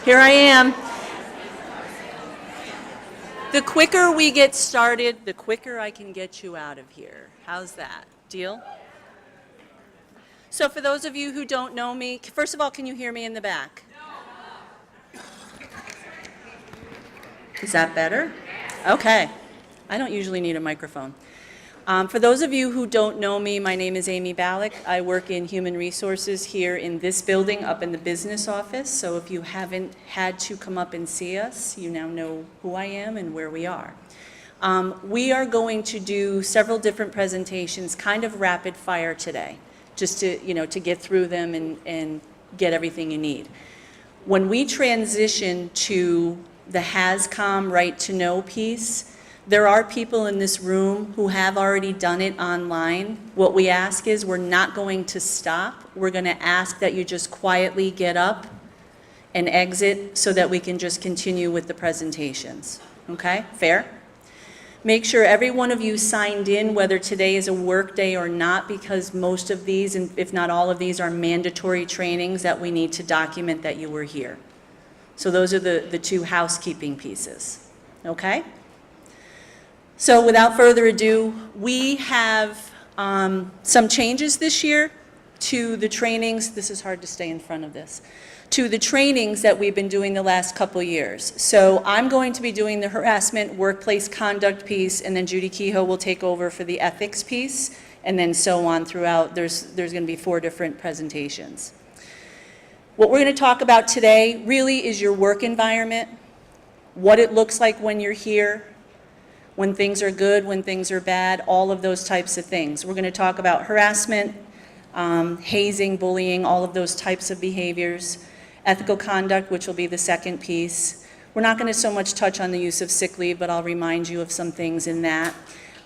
Here I am. The quicker we get started, the quicker I can get you out of here. How's that? Deal? So for those of you who don't know me, first of all, can you hear me in the back? Is that better? Okay. I don't usually need a microphone. For those of you who don't know me, my name is Amy Ballack. I work in human resources here in this building up in the business office. So if you haven't had to come up and see us, you now know who I am and where we are. We are going to do several different presentations, kind of rapid fire today, just to get through them and get everything you need. When we transition to the HAZCOM Right to Know piece, there are people in this room who have already done it online. What we ask is we're not going to stop. We're going to ask that you just quietly get up and exit so that we can just continue with the presentations. Okay? Fair? Make sure every one of you signed in, whether today is a work day or not, because most of these, and if not all of these, are mandatory trainings that we need to document that you were here. So those are the two housekeeping pieces. Okay? So without further ado, we have some changes this year to the trainings. This is hard to stay in front of this. To the trainings that we've been doing the last couple years. So I'm going to be doing the harassment workplace conduct piece, and then Judy Kehoe will take over for the ethics piece, and then so on throughout. There's going to be 4 different presentations. What we're going to talk about today really is your work environment, what it looks like when you're here, when things are good, when things are bad, all of those types of things. We're going to talk about harassment, hazing, bullying, all of those types of behaviors, ethical conduct, which will be the second piece. We're not going to so much touch on the use of sick leave, but I'll remind you of some things in that.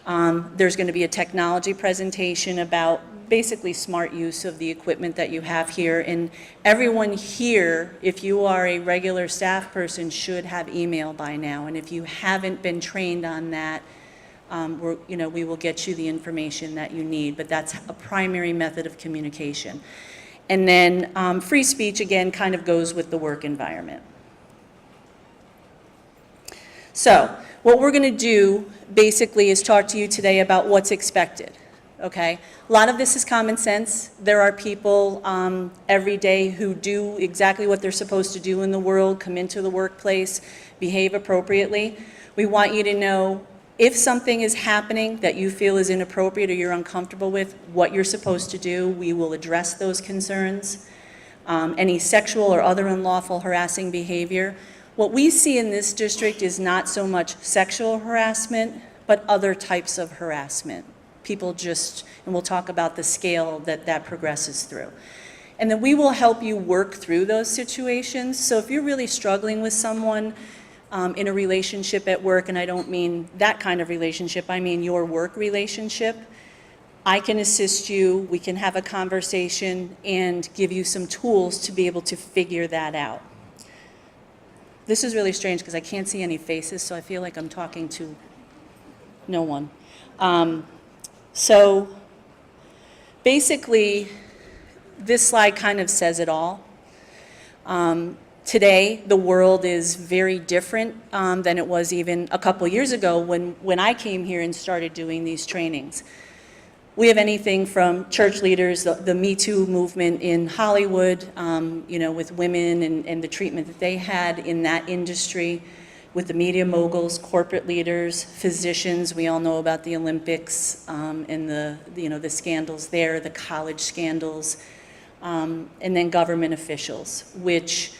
There's going to be a technology presentation about basically smart use of the equipment that you have here. And everyone here, if you are a regular staff person, should have email by now. And if you haven't been trained on that, we will get you the information that you need. But that's a primary method of communication. And then free speech, again, kind of goes with the work environment. So what we're going to do basically is talk to you today about what's expected. Okay, a lot of this is common sense. There are people every day who do exactly what they're supposed to do in the world, come into the workplace, behave appropriately. We want you to know if something is happening that you feel is inappropriate or you're uncomfortable with, what you're supposed to do. We will address those concerns. Any sexual or other unlawful harassing behavior. What we see in this district is not so much sexual harassment, but other types of harassment. People just, and we'll talk about the scale that progresses through. And then we will help you work through those situations. So if you're really struggling with someone in a relationship at work, and I don't mean that kind of relationship, I mean your work relationship, I can assist you, we can have a conversation and give you some tools to be able to figure that out. This is really strange because I can't see any faces, so I feel like I'm talking to no one. So basically, this slide kind of says it all. Today, the world is very different than it was even a couple years ago when I came here and started doing these trainings. We have anything from church leaders, the Me Too movement in Hollywood, with women and the treatment that they had in that industry, with the media moguls, corporate leaders, physicians. We all know about the Olympics and the scandals there, the college scandals, and then government officials, which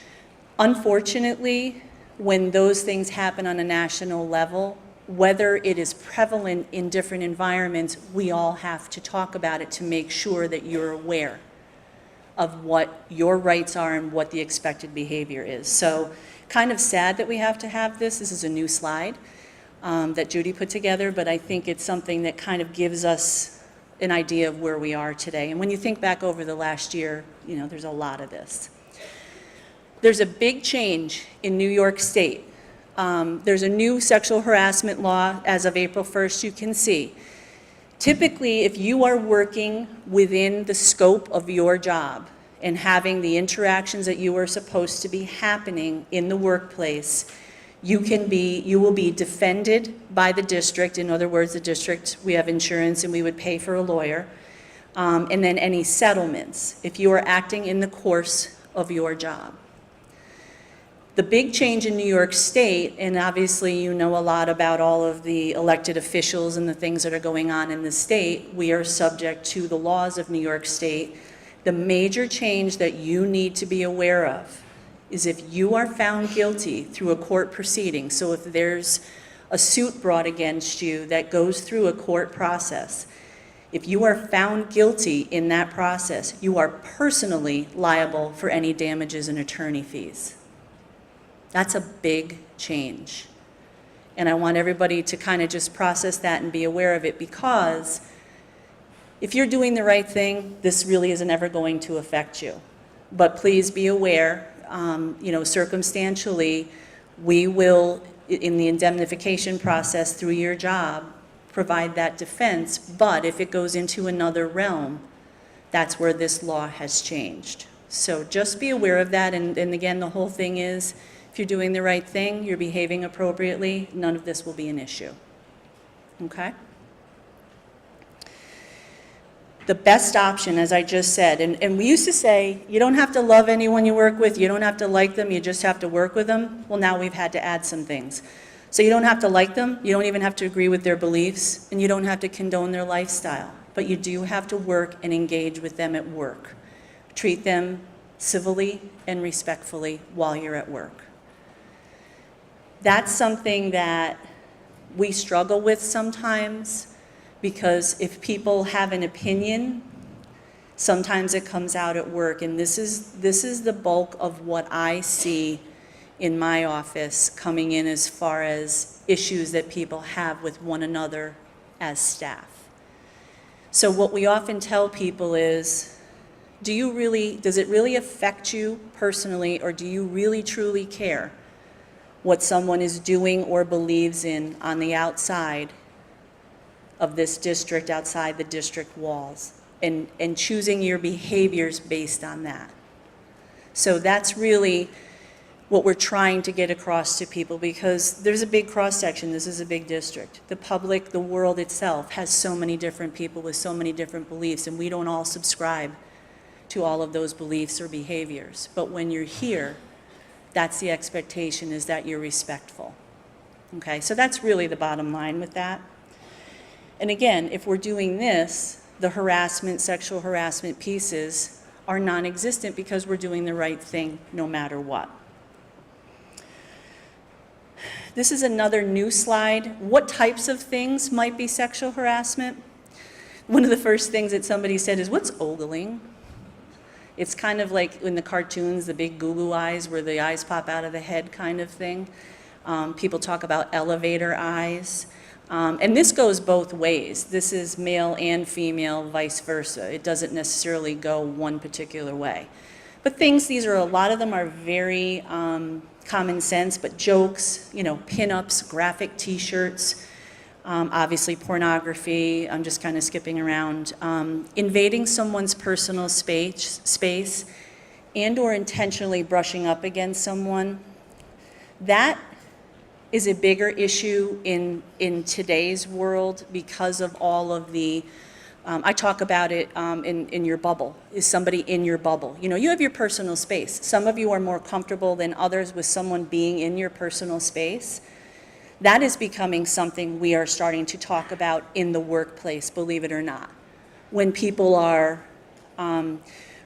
unfortunately, when those things happen on a national level, whether it is prevalent in different environments, we all have to talk about it to make sure that you're aware of what your rights are and what the expected behavior is. So kind of sad that we have to have this. This is a new slide that Judy put together, but I think it's something that kind of gives us an idea of where we are today. And when you think back over the last year, there's a lot of this. There's a big change in New York State. There's a new sexual harassment law as of April 1st, you can see. Typically, if you are working within the scope of your job and having the interactions that you are supposed to be happening in the workplace, you will be defended by the district. In other words, the district, we have insurance and we would pay for a lawyer. And then any settlements, if you are acting in the course of your job. The big change in New York State, and obviously you know a lot about all of the elected officials and the things that are going on in the state, we are subject to the laws of New York State. The major change that you need to be aware of is if you are found guilty through a court proceeding, so if there's a suit brought against you that goes through a court process, if you are found guilty in that process, you are personally liable for any damages and attorney fees. That's a big change. And I want everybody to kind of just process that and be aware of it, because if you're doing the right thing, this really isn't ever going to affect you. But please be aware, circumstantially, we will, in the indemnification process through your job, provide that defense. But if it goes into another realm, that's where this law has changed. So just be aware of that. And again, the whole thing is, if you're doing the right thing, you're behaving appropriately, none of this will be an issue. Okay? The best option, as I just said, and we used to say, you don't have to love anyone you work with, you don't have to like them, you just have to work with them. Well, now we've had to add some things. So you don't have to like them, you don't even have to agree with their beliefs, and you don't have to condone their lifestyle. But you do have to work and engage with them at work. Treat them civilly and respectfully while you're at work. That's something that we struggle with sometimes, because if people have an opinion, sometimes it comes out at work. And this is the bulk of what I see in my office coming in as far as issues that people have with one another as staff. So what we often tell people is, does it really affect you personally, or do you really truly care what someone is doing or believes in on the outside of this district, outside the district walls, and choosing your behaviors based on that? So that's really what we're trying to get across to people, because there's a big cross-section. This is a big district. The public, the world itself, has so many different people with so many different beliefs, and we don't all subscribe to all of those beliefs or behaviors. But when you're here, that's the expectation, is that you're respectful. Okay, so that's really the bottom line with that. And again, if we're doing this, the harassment, sexual harassment pieces are non-existent, because we're doing the right thing no matter what. This is another new slide. What types of things might be sexual harassment? One of the first things that somebody said is, what's ogling? It's kind of like in the cartoons, the big goo-goo eyes where the eyes pop out of the head kind of thing. People talk about elevator eyes. And this goes both ways. This is male and female, vice versa. It doesn't necessarily go one particular way. But a lot of them are very common sense, but jokes, pinups, graphic t-shirts, obviously pornography, I'm just kind of skipping around, invading someone's personal space and or intentionally brushing up against someone. That is a bigger issue in today's world, because of all of the, I talk about it in your bubble. Is somebody in your bubble? You have your personal space. Some of you are more comfortable than others with someone being in your personal space. That is becoming something we are starting to talk about in the workplace, believe it or not. When people are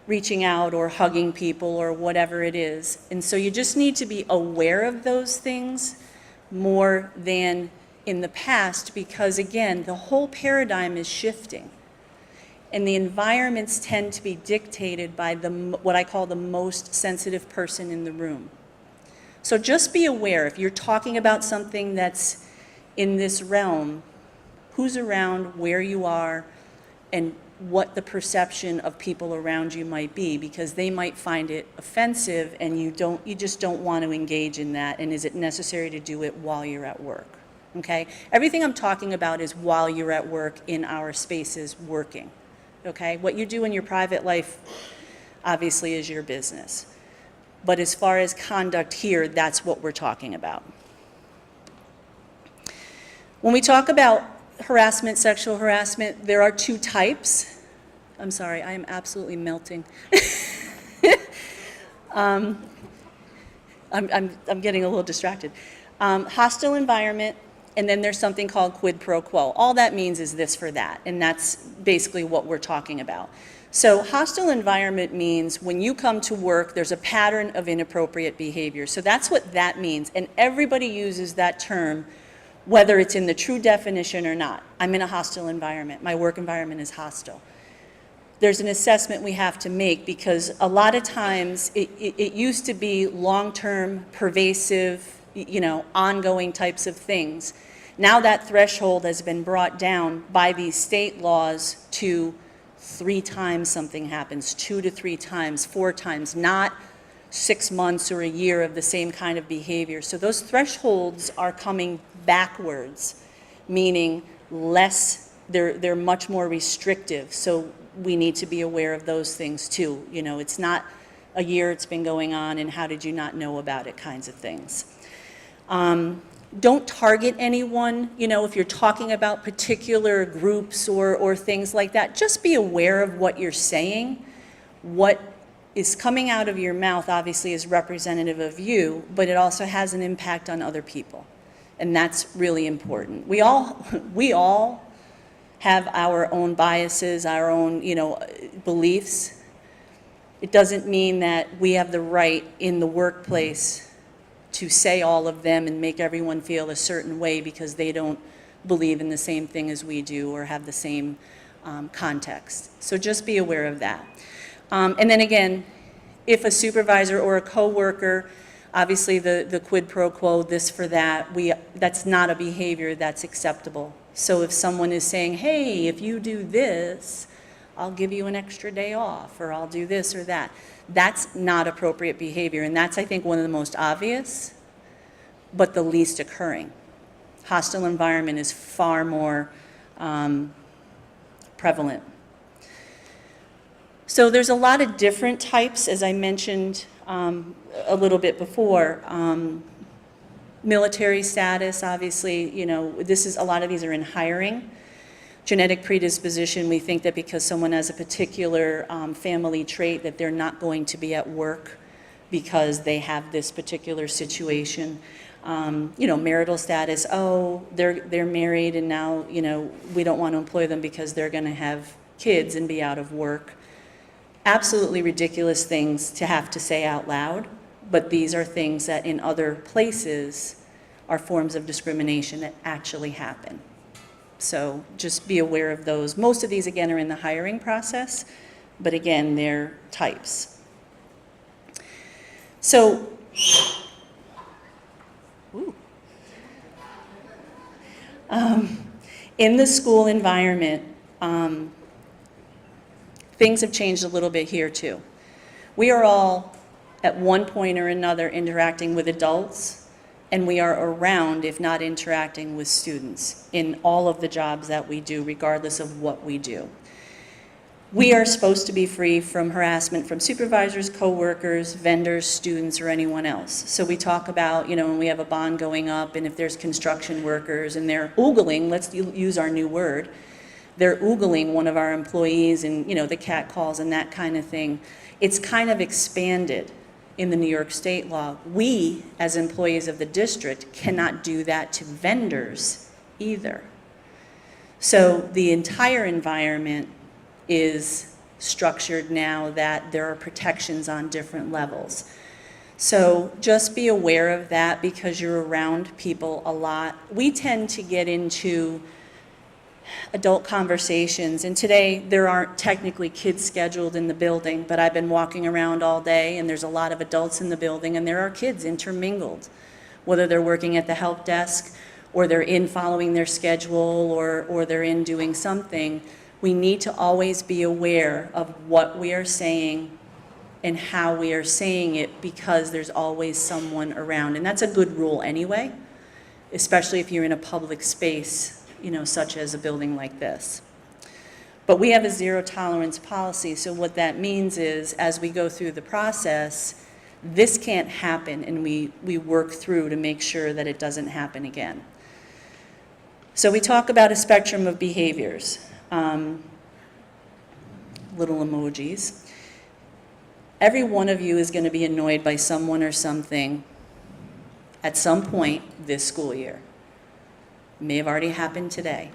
reaching out or hugging people or whatever it is. And so you just need to be aware of those things more than in the past, because again, the whole paradigm is shifting. And the environments tend to be dictated by what I call the most sensitive person in the room. So just be aware, if you're talking about something that's in this realm, who's around, where you are, and what the perception of people around you might be, because they might find it offensive, and you just don't want to engage in that. And is it necessary to do it while you're at work? Okay? Everything I'm talking about is while you're at work in our spaces working. Okay? What you do in your private life, obviously is your business. But as far as conduct here, that's what we're talking about. When we talk about harassment, sexual harassment, there are two types. I'm sorry, I am absolutely melting. I'm getting a little distracted. Hostile environment, and then there's something called quid pro quo. All that means is this for that, and that's basically what we're talking about. So hostile environment means when you come to work, there's a pattern of inappropriate behavior. So that's what that means, and everybody uses that term, whether it's in the true definition or not. I'm in a hostile environment. My work environment is hostile. There's an assessment we have to make because a lot of times it used to be long-term, pervasive, ongoing types of things. Now that threshold has been brought down by these state laws to 3 times something happens, 2 to 3 times, 4 times, not 6 months or a year of the same kind of behavior. So those thresholds are coming backwards, meaning less, they're much more restrictive. So we need to be aware of those things too. It's not a year it's been going on and how did you not know about it kinds of things. Don't target anyone, if you're talking about particular groups or things like that. Just be aware of what you're saying. What is coming out of your mouth obviously is representative of you, but it also has an impact on other people. And that's really important. We all have our own biases, our own, beliefs. It doesn't mean that we have the right in the workplace to say all of them and make everyone feel a certain way because they don't believe in the same thing as we do or have the same context. So just be aware of that. And then again, if a supervisor or a coworker, obviously the quid pro quo, this for that, that's not a behavior that's acceptable. So if someone is saying, hey, if you do this, I'll give you an extra day off, or I'll do this or that. That's not appropriate behavior, and that's, I think, one of the most obvious, but the least occurring. Hostile environment is far more prevalent. So there's a lot of different types, as I mentioned a little bit before. Military status, obviously, a lot of these are in hiring. Genetic predisposition, we think that because someone has a particular family trait that they're not going to be at work because they have this particular situation. Marital status, they're married and now, we don't want to employ them because they're going to have kids and be out of work. Absolutely ridiculous things to have to say out loud, but these are things that in other places are forms of discrimination that actually happen. So just be aware of those. Most of these, again, are in the hiring process, but again, they're types. So, in the school environment, things have changed a little bit here too. We are all, at one point or another, interacting with adults, and we are around, if not interacting with students in all of the jobs that we do, regardless of what we do. We are supposed to be free from harassment from supervisors, coworkers, vendors, students, or anyone else. So we talk about, when we have a bond going up, and if there's construction workers and they're oogling, let's use our new word, they're oogling one of our employees and, the cat calls and that kind of thing. It's kind of expanded in the New York State law. We, as employees of the district, cannot do that to vendors either. So the entire environment is structured now that there are protections on different levels. So just be aware of that because you're around people a lot. We tend to get into adult conversations, and today there aren't technically kids scheduled in the building, but I've been walking around all day and there's a lot of adults in the building and there are kids intermingled, whether they're working at the help desk or they're in following their schedule or they're in doing something. We need to always be aware of what we are saying and how we are saying it because there's always someone around, and that's a good rule anyway, especially if you're in a public space, such as a building like this. But we have a zero tolerance policy, so what that means is, as we go through the process, this can't happen, and we work through to make sure that it doesn't happen again. So we talk about a spectrum of behaviors. Little emojis. Every one of you is going to be annoyed by someone or something at some point this school year. It may have already happened today.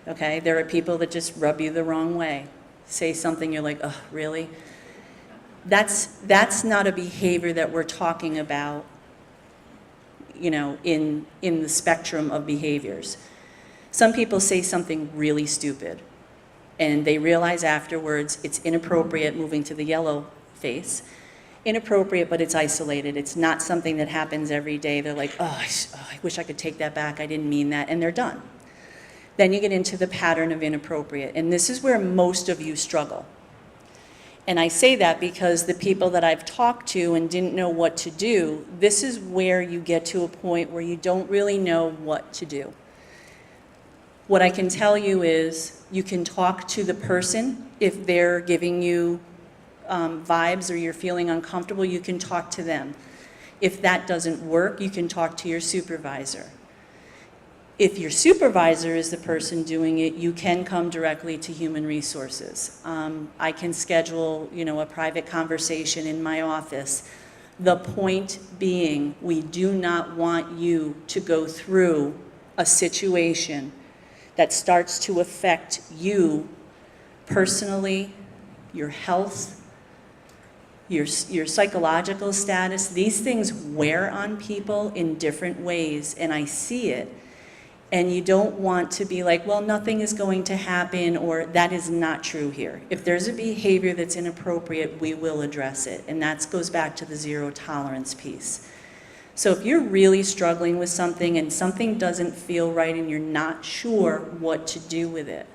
Okay, there are people that just rub you the wrong way, say something you're like, oh, really? That's not a behavior that we're talking about, you know, in the spectrum of behaviors. Some people say something really stupid, and they realize afterwards it's inappropriate, moving to the yellow face. Inappropriate, but it's isolated. It's not something that happens every day. They're like, oh, I wish I could take that back. I didn't mean that, and they're done. Then you get into the pattern of inappropriate, and this is where most of you struggle. And I say that because the people that I've talked to and didn't know what to do, this is where you get to a point where you don't really know what to do. What I can tell you is you can talk to the person if they're giving you vibes or you're feeling uncomfortable, you can talk to them. If that doesn't work, you can talk to your supervisor. If your supervisor is the person doing it, you can come directly to Human Resources. I can schedule, you know, a private conversation in my office. The point being, we do not want you to go through a situation that starts to affect you personally, your health, your psychological status. These things wear on people in different ways, and I see it. And you don't want to be like, well, nothing is going to happen, or that is not true here. If there's a behavior that's inappropriate, we will address it. And that goes back to the zero tolerance piece. So if you're really struggling with something and something doesn't feel right and you're not sure what to do with it,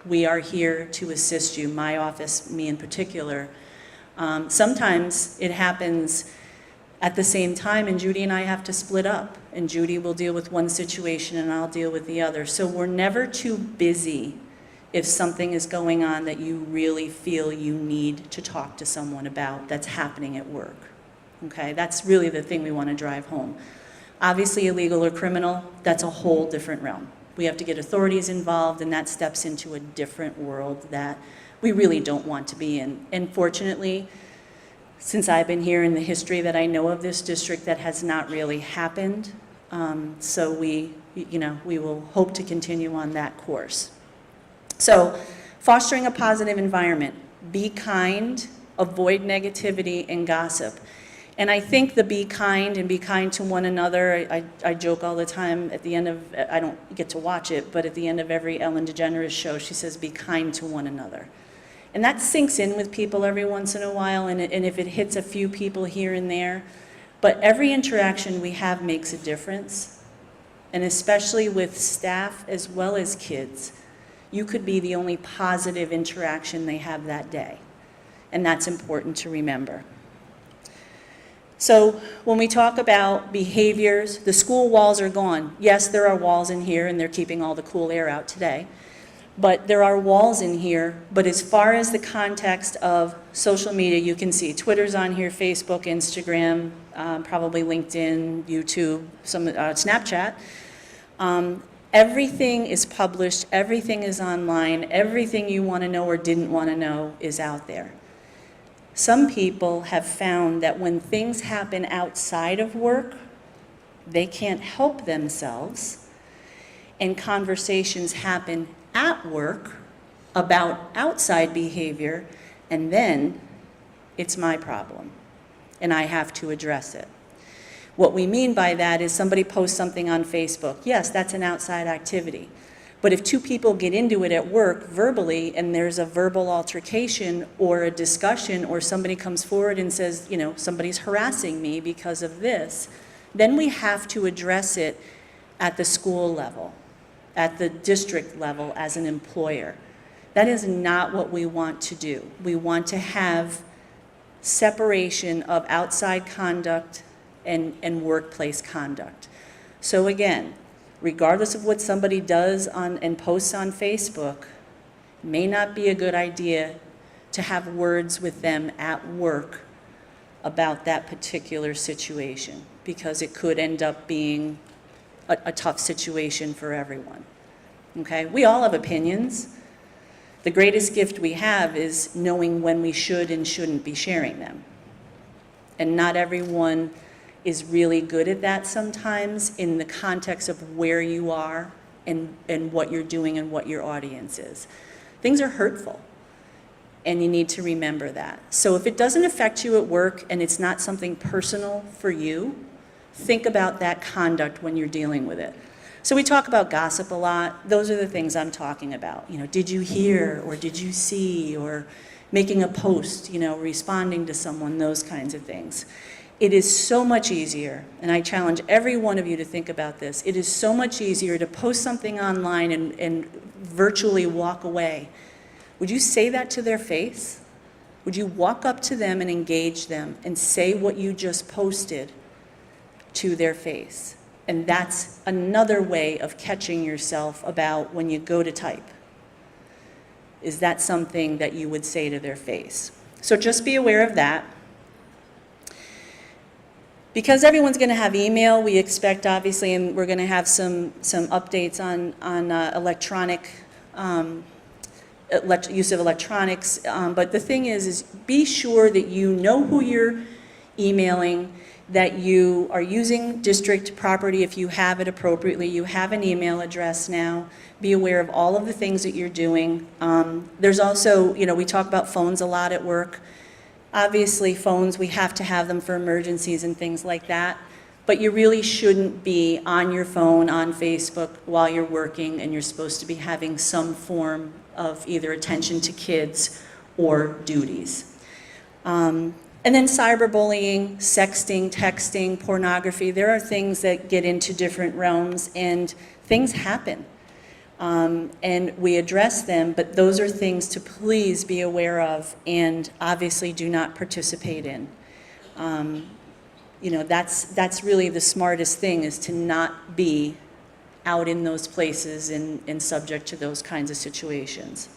we are here to assist you. My office, me in particular. Sometimes it happens at the same time, and Judy and I have to split up, and Judy will deal with one situation and I'll deal with the other. So we're never too busy if something is going on that you really feel you need to talk to someone about that's happening at work. Okay, that's really the thing we want to drive home. Obviously, illegal or criminal, that's a whole different realm. We have to get authorities involved, and that steps into a different world that we really don't want to be in. And fortunately, since I've been here, in the history that I know of this district, that has not really happened. So we will hope to continue on that course. So, fostering a positive environment. Be kind, avoid negativity and gossip. And I think the be kind and be kind to one another, I joke all the time at the end of, I don't get to watch it, but at the end of every Ellen DeGeneres show, she says, be kind to one another. And that sinks in with people every once in a while, and if it hits a few people here and there, but every interaction we have makes a difference, and especially with staff as well as kids. You could be the only positive interaction they have that day, and that's important to remember. So when we talk about behaviors, the school walls are gone. Yes, there are walls in here, and they're keeping all the cool air out today. But there are walls in here, but as far as the context of social media, you can see Twitter's on here, Facebook, Instagram, probably LinkedIn, YouTube, Snapchat. Everything is published, everything is online, everything you want to know or didn't want to know is out there. Some people have found that when things happen outside of work, they can't help themselves, and conversations happen at work about outside behavior, and then it's my problem, and I have to address it. What we mean by that is somebody posts something on Facebook. Yes, that's an outside activity. But if two people get into it at work verbally, and there's a verbal altercation or a discussion, or somebody comes forward and says, you know, somebody's harassing me because of this, then we have to address it at the school level, at the district level as an employer. That is not what we want to do. We want to have separation of outside conduct and workplace conduct. So again, regardless of what somebody does and posts on Facebook, may not be a good idea to have words with them at work about that particular situation, because it could end up being a tough situation for everyone. Okay? We all have opinions. The greatest gift we have is knowing when we should and shouldn't be sharing them. And not everyone is really good at that sometimes in the context of where you are and what you're doing and what your audience is. Things are hurtful, and you need to remember that. So if it doesn't affect you at work and it's not something personal for you, think about that conduct when you're dealing with it. So we talk about gossip a lot. Those are the things I'm talking about. You know, did you hear, or did you see, or making a post, you know, responding to someone, those kinds of things. It is so much easier, and I challenge every one of you to think about this, it is so much easier to post something online and virtually walk away. Would you say that to their face? Would you walk up to them and engage them and say what you just posted to their face? And that's another way of catching yourself about when you go to type. Is that something that you would say to their face? So just be aware of that. Because everyone's going to have email, we expect, obviously, and we're going to have some updates on electronic use of electronics. But the thing is be sure that you know who you're emailing, that you are using district property if you have it appropriately. You have an email address now. Be aware of all of the things that you're doing. There's also, you know, we talk about phones a lot at work. Obviously, phones, we have to have them for emergencies and things like that. But you really shouldn't be on your phone, on Facebook, while you're working, and you're supposed to be having some form of either attention to kids or duties. And then cyberbullying, sexting, texting, pornography, there are things that get into different realms, and things happen. And we address them, but those are things to please be aware of and obviously do not participate in. You know, that's really the smartest thing, is to not be out in those places and subject to those kinds of situations.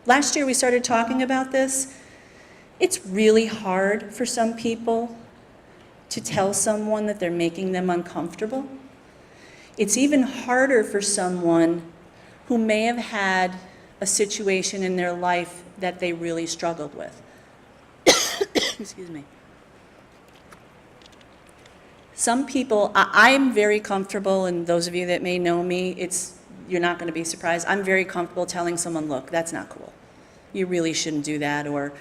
Last year we started talking about this. It's really hard for some people to tell someone that they're making them uncomfortable. It's even harder for someone who may have had a situation in their life that they really struggled with. Excuse me. Some people, I'm very comfortable, and those of you that may know me, you're not going to be surprised. I'm very comfortable telling someone, look, that's not cool. You really shouldn't do that. Or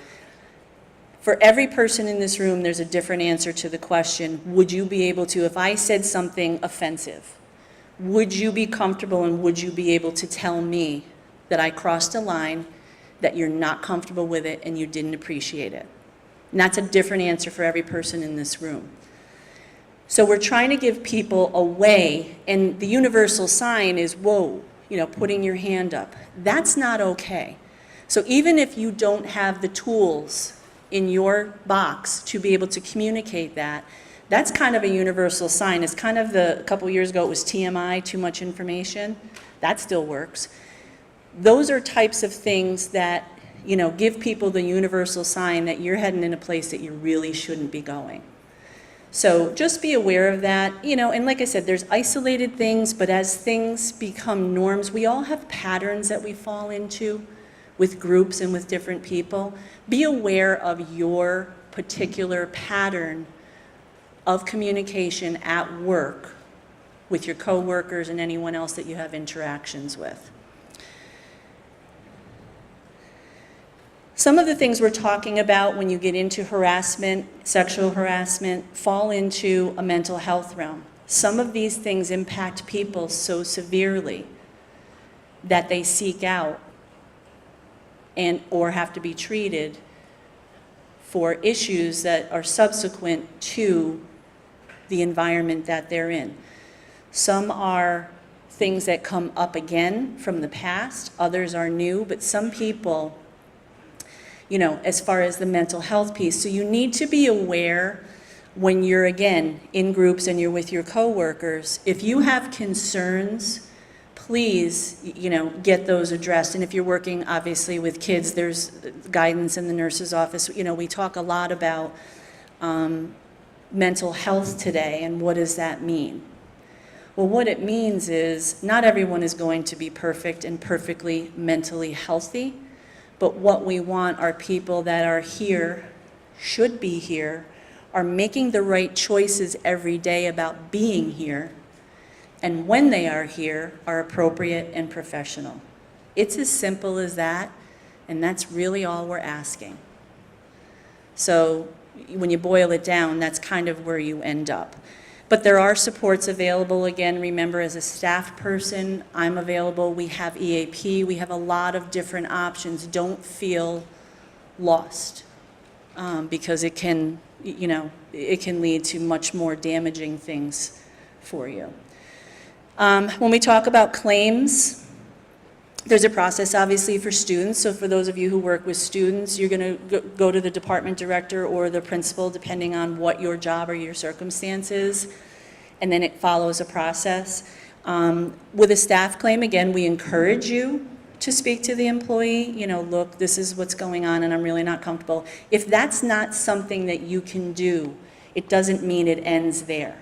for every person in this room, there's a different answer to the question, would you be able to, if I said something offensive, would you be comfortable and would you be able to tell me that I crossed a line, that you're not comfortable with it, and you didn't appreciate it? And that's a different answer for every person in this room. So we're trying to give people a way, and the universal sign is, whoa, you know, putting your hand up. That's not okay. So even if you don't have the tools in your box to be able to communicate that, that's kind of a universal sign. It's kind of a couple years ago it was TMI, too much information. That still works. Those are types of things that, you know, give people the universal sign that you're heading in a place that you really shouldn't be going. So just be aware of that, you know, and like I said, there's isolated things, but as things become norms, we all have patterns that we fall into with groups and with different people. Be aware of your particular pattern of communication at work with your coworkers and anyone else that you have interactions with. Some of the things we're talking about when you get into harassment, sexual harassment, fall into a mental health realm. Some of these things impact people so severely that they seek out and or have to be treated for issues that are subsequent to the environment that they're in. Some are things that come up again from the past, others are new, but some people, you know, as far as the mental health piece. So you need to be aware when you're, again, in groups and you're with your coworkers. If you have concerns, please, get those addressed. And if you're working, obviously, with kids, there's guidance in the nurse's office. We talk a lot about mental health today, and what does that mean? Well, what it means is not everyone is going to be perfect and perfectly mentally healthy, but what we want are people that are here, should be here, are making the right choices every day about being here, and when they are here, are appropriate and professional. It's as simple as that, and that's really all we're asking. So when you boil it down, that's kind of where you end up. But there are supports available. Again, remember, as a staff person, I'm available. We have EAP. We have a lot of different options. Don't feel lost, because it can, it can lead to much more damaging things for you. When we talk about claims, there's a process, obviously, for students. So for those of you who work with students, you're going to go to the department director or the principal, depending on what your job or your circumstance is, and then it follows a process. With a staff claim, again, we encourage you to speak to the employee. Look, this is what's going on, and I'm really not comfortable. If that's not something that you can do, it doesn't mean it ends there.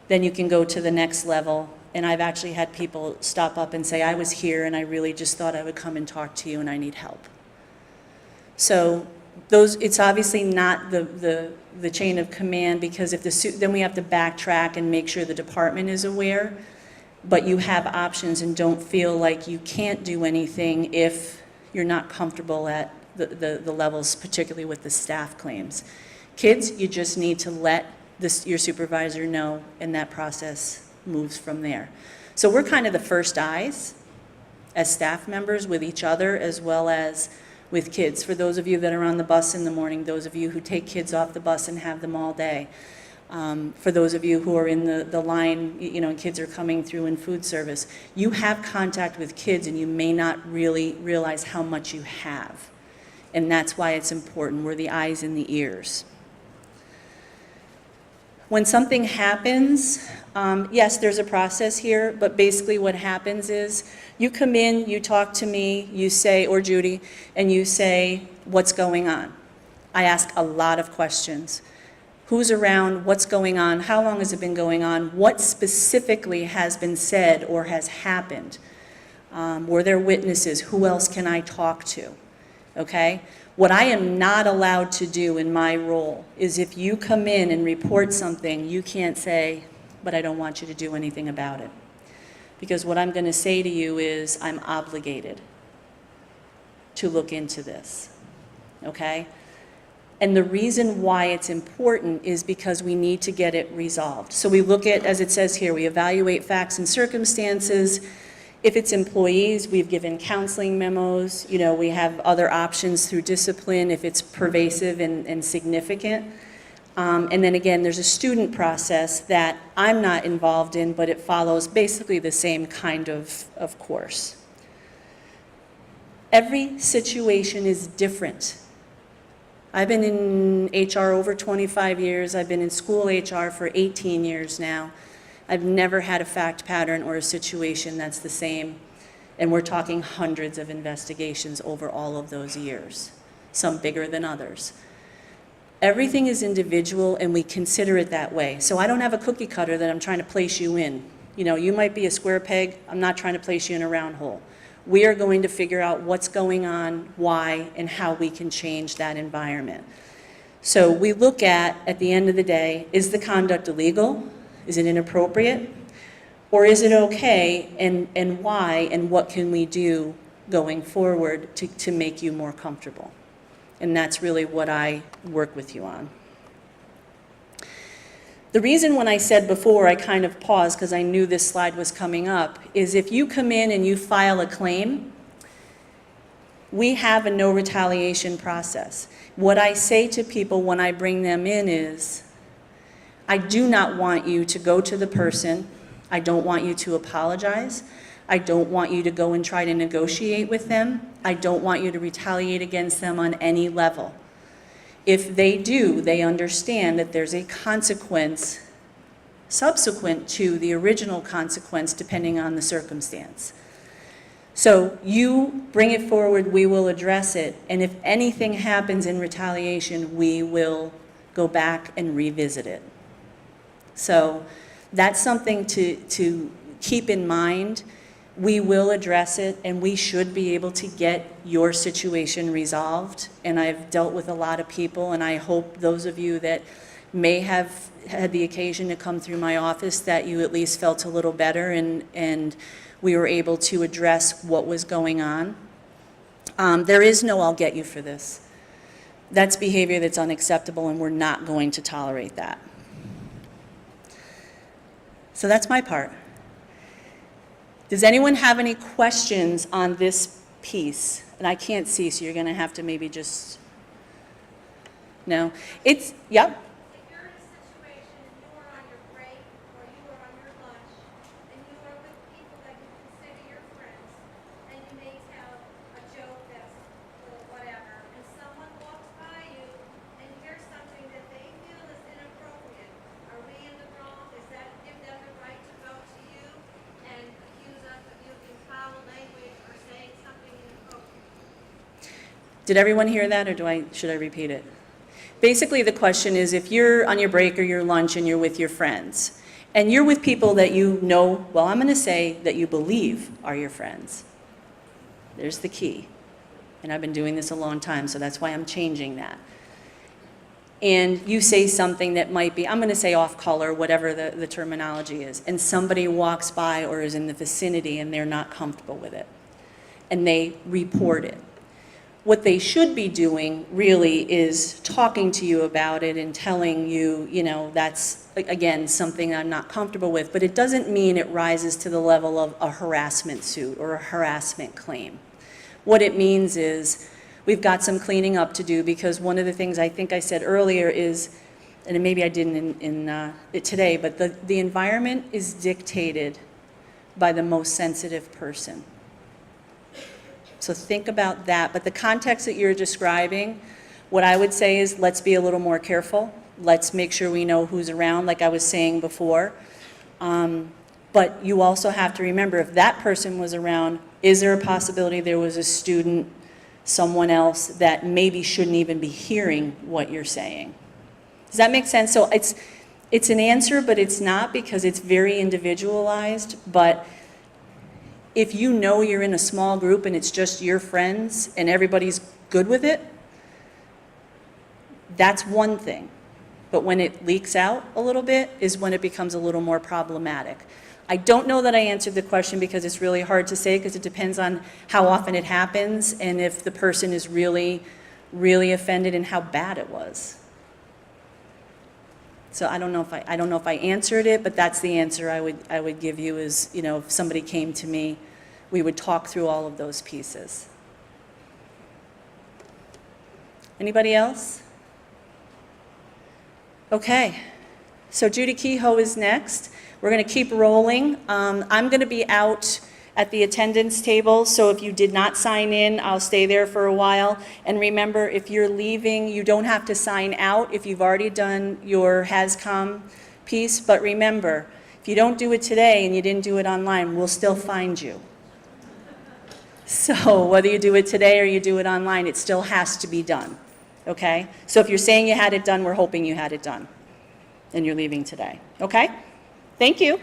Then you can go to the next level. And I've actually had people stop up and say, I was here and I really just thought I would come and talk to you and I need help. So it's obviously not the chain of command, because if then we have to backtrack and make sure the department is aware. But you have options, and don't feel like you can't do anything if you're not comfortable at the levels, particularly with the staff claims. Kids, you just need to let your supervisor know, and that process moves from there. So we're kind of the first eyes as staff members with each other, as well as with kids. For those of you that are on the bus in the morning, those of you who take kids off the bus and have them all day, for those of you who are in the line, and kids are coming through in food service, you have contact with kids and you may not really realize how much you have. And that's why it's important. We're the eyes and the ears. When something happens, yes, there's a process here, but basically what happens is you come in, you talk to me, you say, or Judy, and you say, what's going on? I ask a lot of questions. Who's around? What's going on? How long has it been going on? What specifically has been said or has happened? Were there witnesses? Who else can I talk to? Okay? What I am not allowed to do in my role is, if you come in and report something, you can't say, but I don't want you to do anything about it. Because what I'm going to say to you is, I'm obligated to look into this. Okay? And the reason why it's important is because we need to get it resolved. So we look at, as it says here, we evaluate facts and circumstances. If it's employees, we've given counseling memos. We have other options through discipline if it's pervasive and significant. And then again, there's a student process that I'm not involved in, but it follows basically the same kind of course. Every situation is different. I've been in HR over 25 years. I've been in school HR for 18 years now. I've never had a fact pattern or a situation that's the same, and we're talking hundreds of investigations over all of those years, some bigger than others. Everything is individual, and we consider it that way. So I don't have a cookie cutter that I'm trying to place you in. You might be a square peg. I'm not trying to place you in a round hole. We are going to figure out what's going on, why, and how we can change that environment. So we look at the end of the day, is the conduct illegal? Is it inappropriate? Or is it okay, and why, and what can we do going forward to make you more comfortable? And that's really what I work with you on. The reason when I said before, I kind of paused because I knew this slide was coming up, is if you come in and you file a claim, we have a no retaliation process. What I say to people when I bring them in is, I do not want you to go to the person. I don't want you to apologize. I don't want you to go and try to negotiate with them. I don't want you to retaliate against them on any level. If they do, they understand that there's a consequence subsequent to the original consequence, depending on the circumstance. So you bring it forward, we will address it, and if anything happens in retaliation, we will go back and revisit it. So that's something to keep in mind. We will address it, and we should be able to get your situation resolved. And I've dealt with a lot of people, and I hope those of you that may have had the occasion to come through my office that you at least felt a little better and we were able to address what was going on. There is no "I'll get you for this." That's behavior that's unacceptable, and we're not going to tolerate that. So that's my part. Does anyone have any questions on this piece? And I can't see, so you're going to have to maybe just, no? It's, yep. If you're in a situation and you are on your break or you are on your lunch and you are with people that you consider your friends and you may tell a joke that's whatever, and someone walks by you and hears something that they feel is inappropriate, are we in the wrong? Does that give them the right to go to you and accuse us of using foul language or saying something inappropriate? Did everyone hear that, or should I repeat it? Basically, the question is, if you're on your break or your lunch and you're with your friends, and you're with people that you know, well, I'm going to say that you believe are your friends. There's the key. And I've been doing this a long time, so that's why I'm changing that. And you say something that might be, I'm going to say off color, whatever the terminology is, and somebody walks by or is in the vicinity and they're not comfortable with it, and they report it. What they should be doing really is talking to you about it and telling you, you know, that's, again, something I'm not comfortable with, but it doesn't mean it rises to the level of a harassment suit or a harassment claim. What it means is we've got some cleaning up to do, because one of the things I think I said earlier is, and maybe I didn't in it today, but the environment is dictated by the most sensitive person. So think about that. But the context that you're describing, what I would say is, let's be a little more careful. Let's make sure we know who's around, like I was saying before. But you also have to remember, if that person was around, is there a possibility there was a student, someone else that maybe shouldn't even be hearing what you're saying? Does that make sense? So it's an answer, but it's not, because it's very individualized. But if you know you're in a small group and it's just your friends and everybody's good with it, that's one thing. But when it leaks out a little bit is when it becomes a little more problematic. I don't know that I answered the question, because it's really hard to say, because it depends on how often it happens and if the person is really, really offended and how bad it was. So I don't know if I answered it, but that's the answer I would give you is, you know, if somebody came to me, we would talk through all of those pieces. Anybody else? Okay, so Judy Kehoe is next. We're going to keep rolling. I'm going to be out at the attendance table, so if you did not sign in, I'll stay there for a while. And remember, if you're leaving, you don't have to sign out if you've already done your HAZCOM piece. But remember, if you don't do it today and you didn't do it online, we'll still find you. So whether you do it today or you do it online, it still has to be done, okay? So if you're saying you had it done, we're hoping you had it done and you're leaving today, okay? Thank you.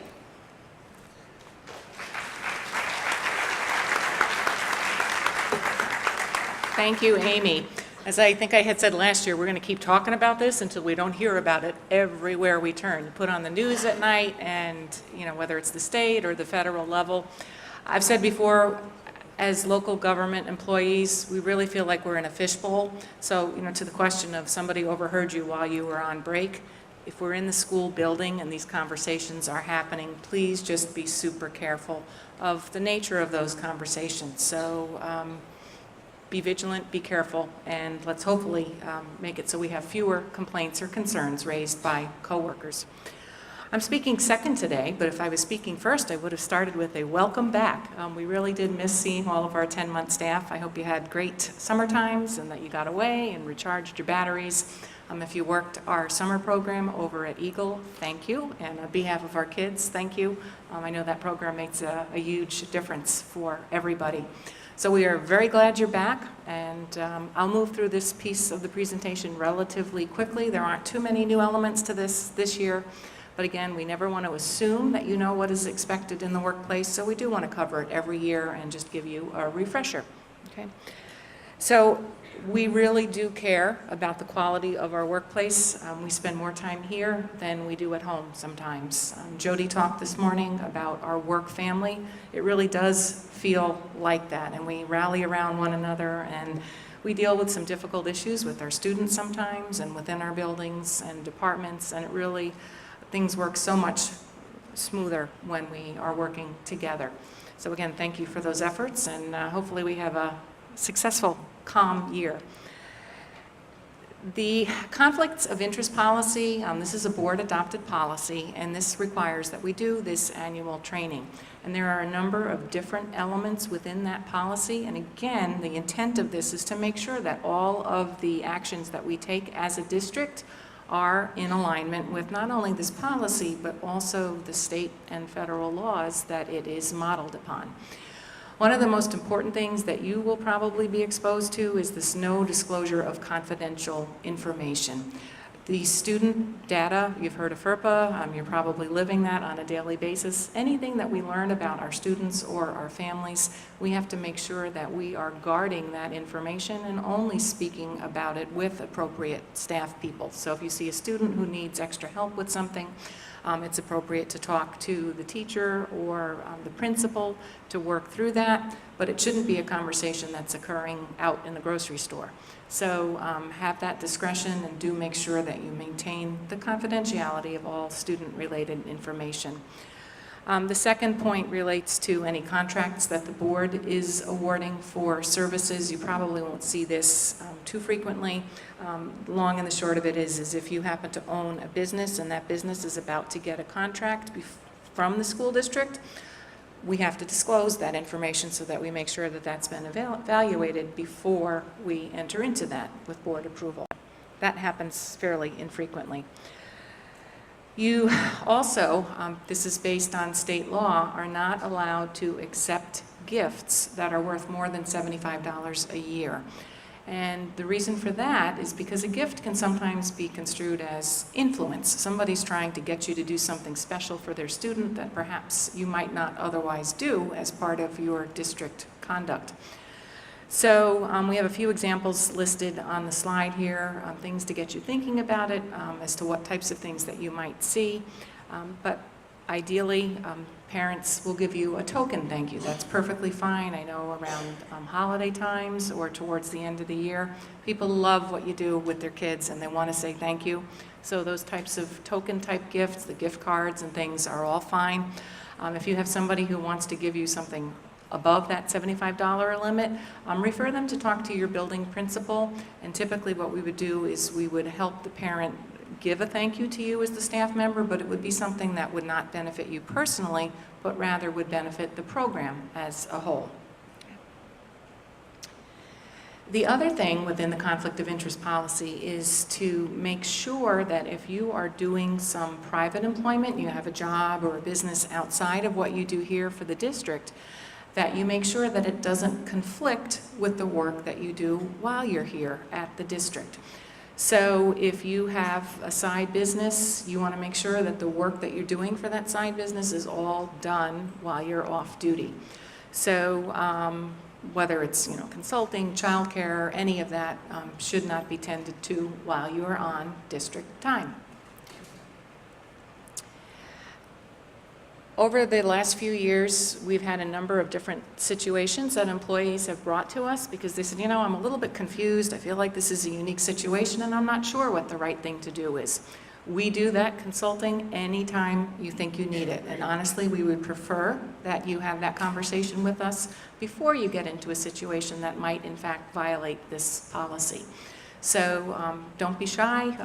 Thank you, Amy. As I think I had said last year, we're going to keep talking about this until we don't hear about it everywhere we turn. Put on the news at night, and you know, whether it's the state or the federal level. I've said before, as local government employees, we really feel like we're in a fishbowl. So, you know, to the question of somebody overheard you while you were on break, if we're in the school building and these conversations are happening, please just be super careful of the nature of those conversations. So be vigilant, be careful, and let's hopefully make it so we have fewer complaints or concerns raised by coworkers. I'm speaking second today, but if I was speaking first, I would have started with a welcome back. We really did miss seeing all of our 10-month staff. I hope you had great summer times and that you got away and recharged your batteries. If you worked our summer program over at Eagle, thank you. And on behalf of our kids, thank you. I know that program makes a huge difference for everybody. So we are very glad you're back, and I'll move through this piece of the presentation relatively quickly. There aren't too many new elements to this year. But again, we never want to assume that you know what is expected in the workplace, so we do want to cover it every year and just give you a refresher, okay? So we really do care about the quality of our workplace. We spend more time here than we do at home sometimes. Jody talked this morning about our work family. It really does feel like that, and we rally around one another, and we deal with some difficult issues with our students sometimes and within our buildings and departments, and it really, things work so much smoother when we are working together. So again, thank you for those efforts, and hopefully we have a successful, calm year. The conflicts of interest policy, this is a board-adopted policy, and this requires that we do this annual training. And there are a number of different elements within that policy, and again, the intent of this is to make sure that all of the actions that we take as a district are in alignment with not only this policy, but also the state and federal laws that it is modeled upon. One of the most important things that you will probably be exposed to is this no disclosure of confidential information. The student data, you've heard of FERPA, you're probably living that on a daily basis. Anything that we learn about our students or our families, we have to make sure that we are guarding that information and only speaking about it with appropriate staff people. So if you see a student who needs extra help with something, it's appropriate to talk to the teacher or the principal to work through that, but it shouldn't be a conversation that's occurring out in the grocery store. So have that discretion and do make sure that you maintain the confidentiality of all student-related information. The second point relates to any contracts that the board is awarding for services. You probably won't see this too frequently. The long and the short of it is if you happen to own a business and that business is about to get a contract from the school district, we have to disclose that information so that we make sure that that's been evaluated before we enter into that with board approval. That happens fairly infrequently. You also, this is based on state law, are not allowed to accept gifts that are worth more than $75 a year. And the reason for that is because a gift can sometimes be construed as influence. Somebody's trying to get you to do something special for their student that perhaps you might not otherwise do as part of your district conduct. So we have a few examples listed on the slide here, things to get you thinking about it as to what types of things that you might see. But ideally, parents will give you a token thank you. That's perfectly fine. I know around holiday times or towards the end of the year, people love what you do with their kids and they want to say thank you. So those types of token type gifts, the gift cards and things are all fine. If you have somebody who wants to give you something above that $75 limit, refer them to talk to your building principal. And typically what we would do is we would help the parent give a thank you to you as the staff member, but it would be something that would not benefit you personally, but rather would benefit the program as a whole. The other thing within the conflict of interest policy is to make sure that if you are doing some private employment, you have a job or a business outside of what you do here for the district, that you make sure that it doesn't conflict with the work that you do while you're here at the district. So if you have a side business, you want to make sure that the work that you're doing for that side business is all done while you're off duty. So whether it's consulting, childcare, any of that should not be tended to while you are on district time. Over the last few years, we've had a number of different situations that employees have brought to us because they said, I'm a little bit confused. I feel like this is a unique situation and I'm not sure what the right thing to do is. We do that consulting anytime you think you need it. And honestly, we would prefer that you have that conversation with us before you get into a situation that might in fact violate this policy. So don't be shy.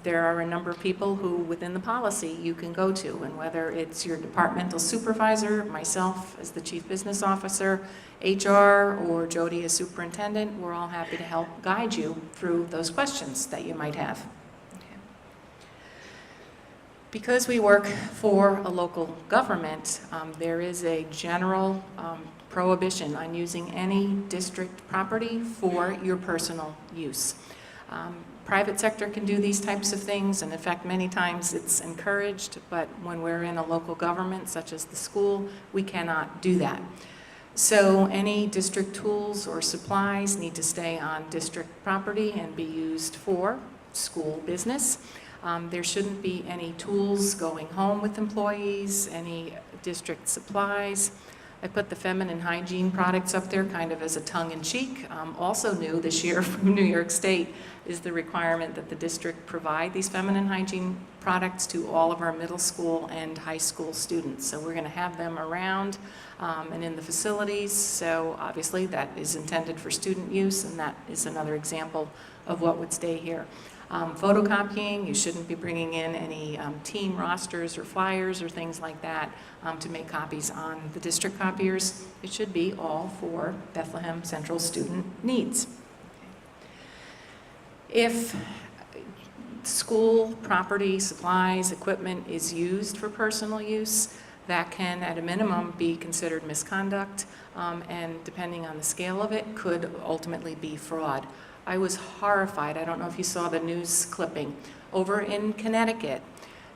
There are a number of people who, within the policy, you can go to, and whether it's your departmental supervisor, myself as the chief business officer, HR, or Jody as superintendent, we're all happy to help guide you through those questions that you might have. Because we work for a local government, there is a general prohibition on using any district property for your personal use. Private sector can do these types of things, and in fact, many times it's encouraged, but when we're in a local government, such as the school, we cannot do that. So any district tools or supplies need to stay on district property and be used for school business. There shouldn't be any tools going home with employees, any district supplies. I put the feminine hygiene products up there kind of as a tongue-in-cheek. Also new this year from New York State is the requirement that the district provide these feminine hygiene products to all of our middle school and high school students. So we're going to have them around and in the facilities. So obviously that is intended for student use, and that is another example of what would stay here. Photocopying, you shouldn't be bringing in any team rosters or flyers or things like that to make copies on the district copiers. It should be all for Bethlehem Central student needs. If school property, supplies, equipment is used for personal use, that can at a minimum be considered misconduct, and depending on the scale of it, could ultimately be fraud. I was horrified. I don't know if you saw the news clipping. Over in Connecticut,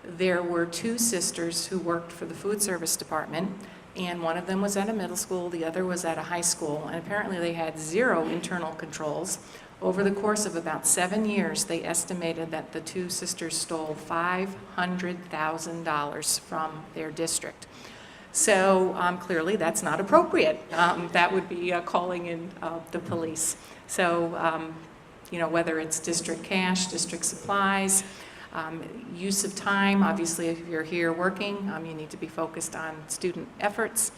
there were two sisters who worked for the food service department, and one of them was at a middle school, the other was at a high school, and apparently they had zero internal controls. Over the course of about 7 years, they estimated that the two sisters stole $500,000 from their district. So clearly that's not appropriate. That would be calling in the police. So, you know, whether it's district cash, district supplies, use of time, obviously if you're here working, you need to be focused on student efforts,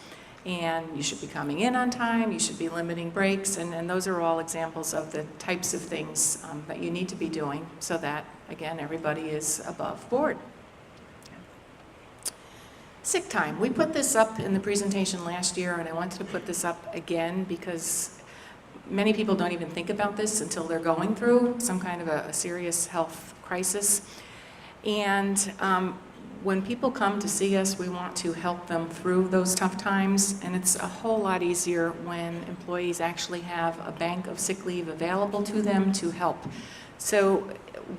and you should be coming in on time, you should be limiting breaks, and those are all examples of the types of things that you need to be doing so that, again, everybody is above board. Sick time. We put this up in the presentation last year, and I wanted to put this up again because many people don't even think about this until they're going through some kind of a serious health crisis. And when people come to see us, we want to help them through those tough times, and it's a whole lot easier when employees actually have a bank of sick leave available to them to help. So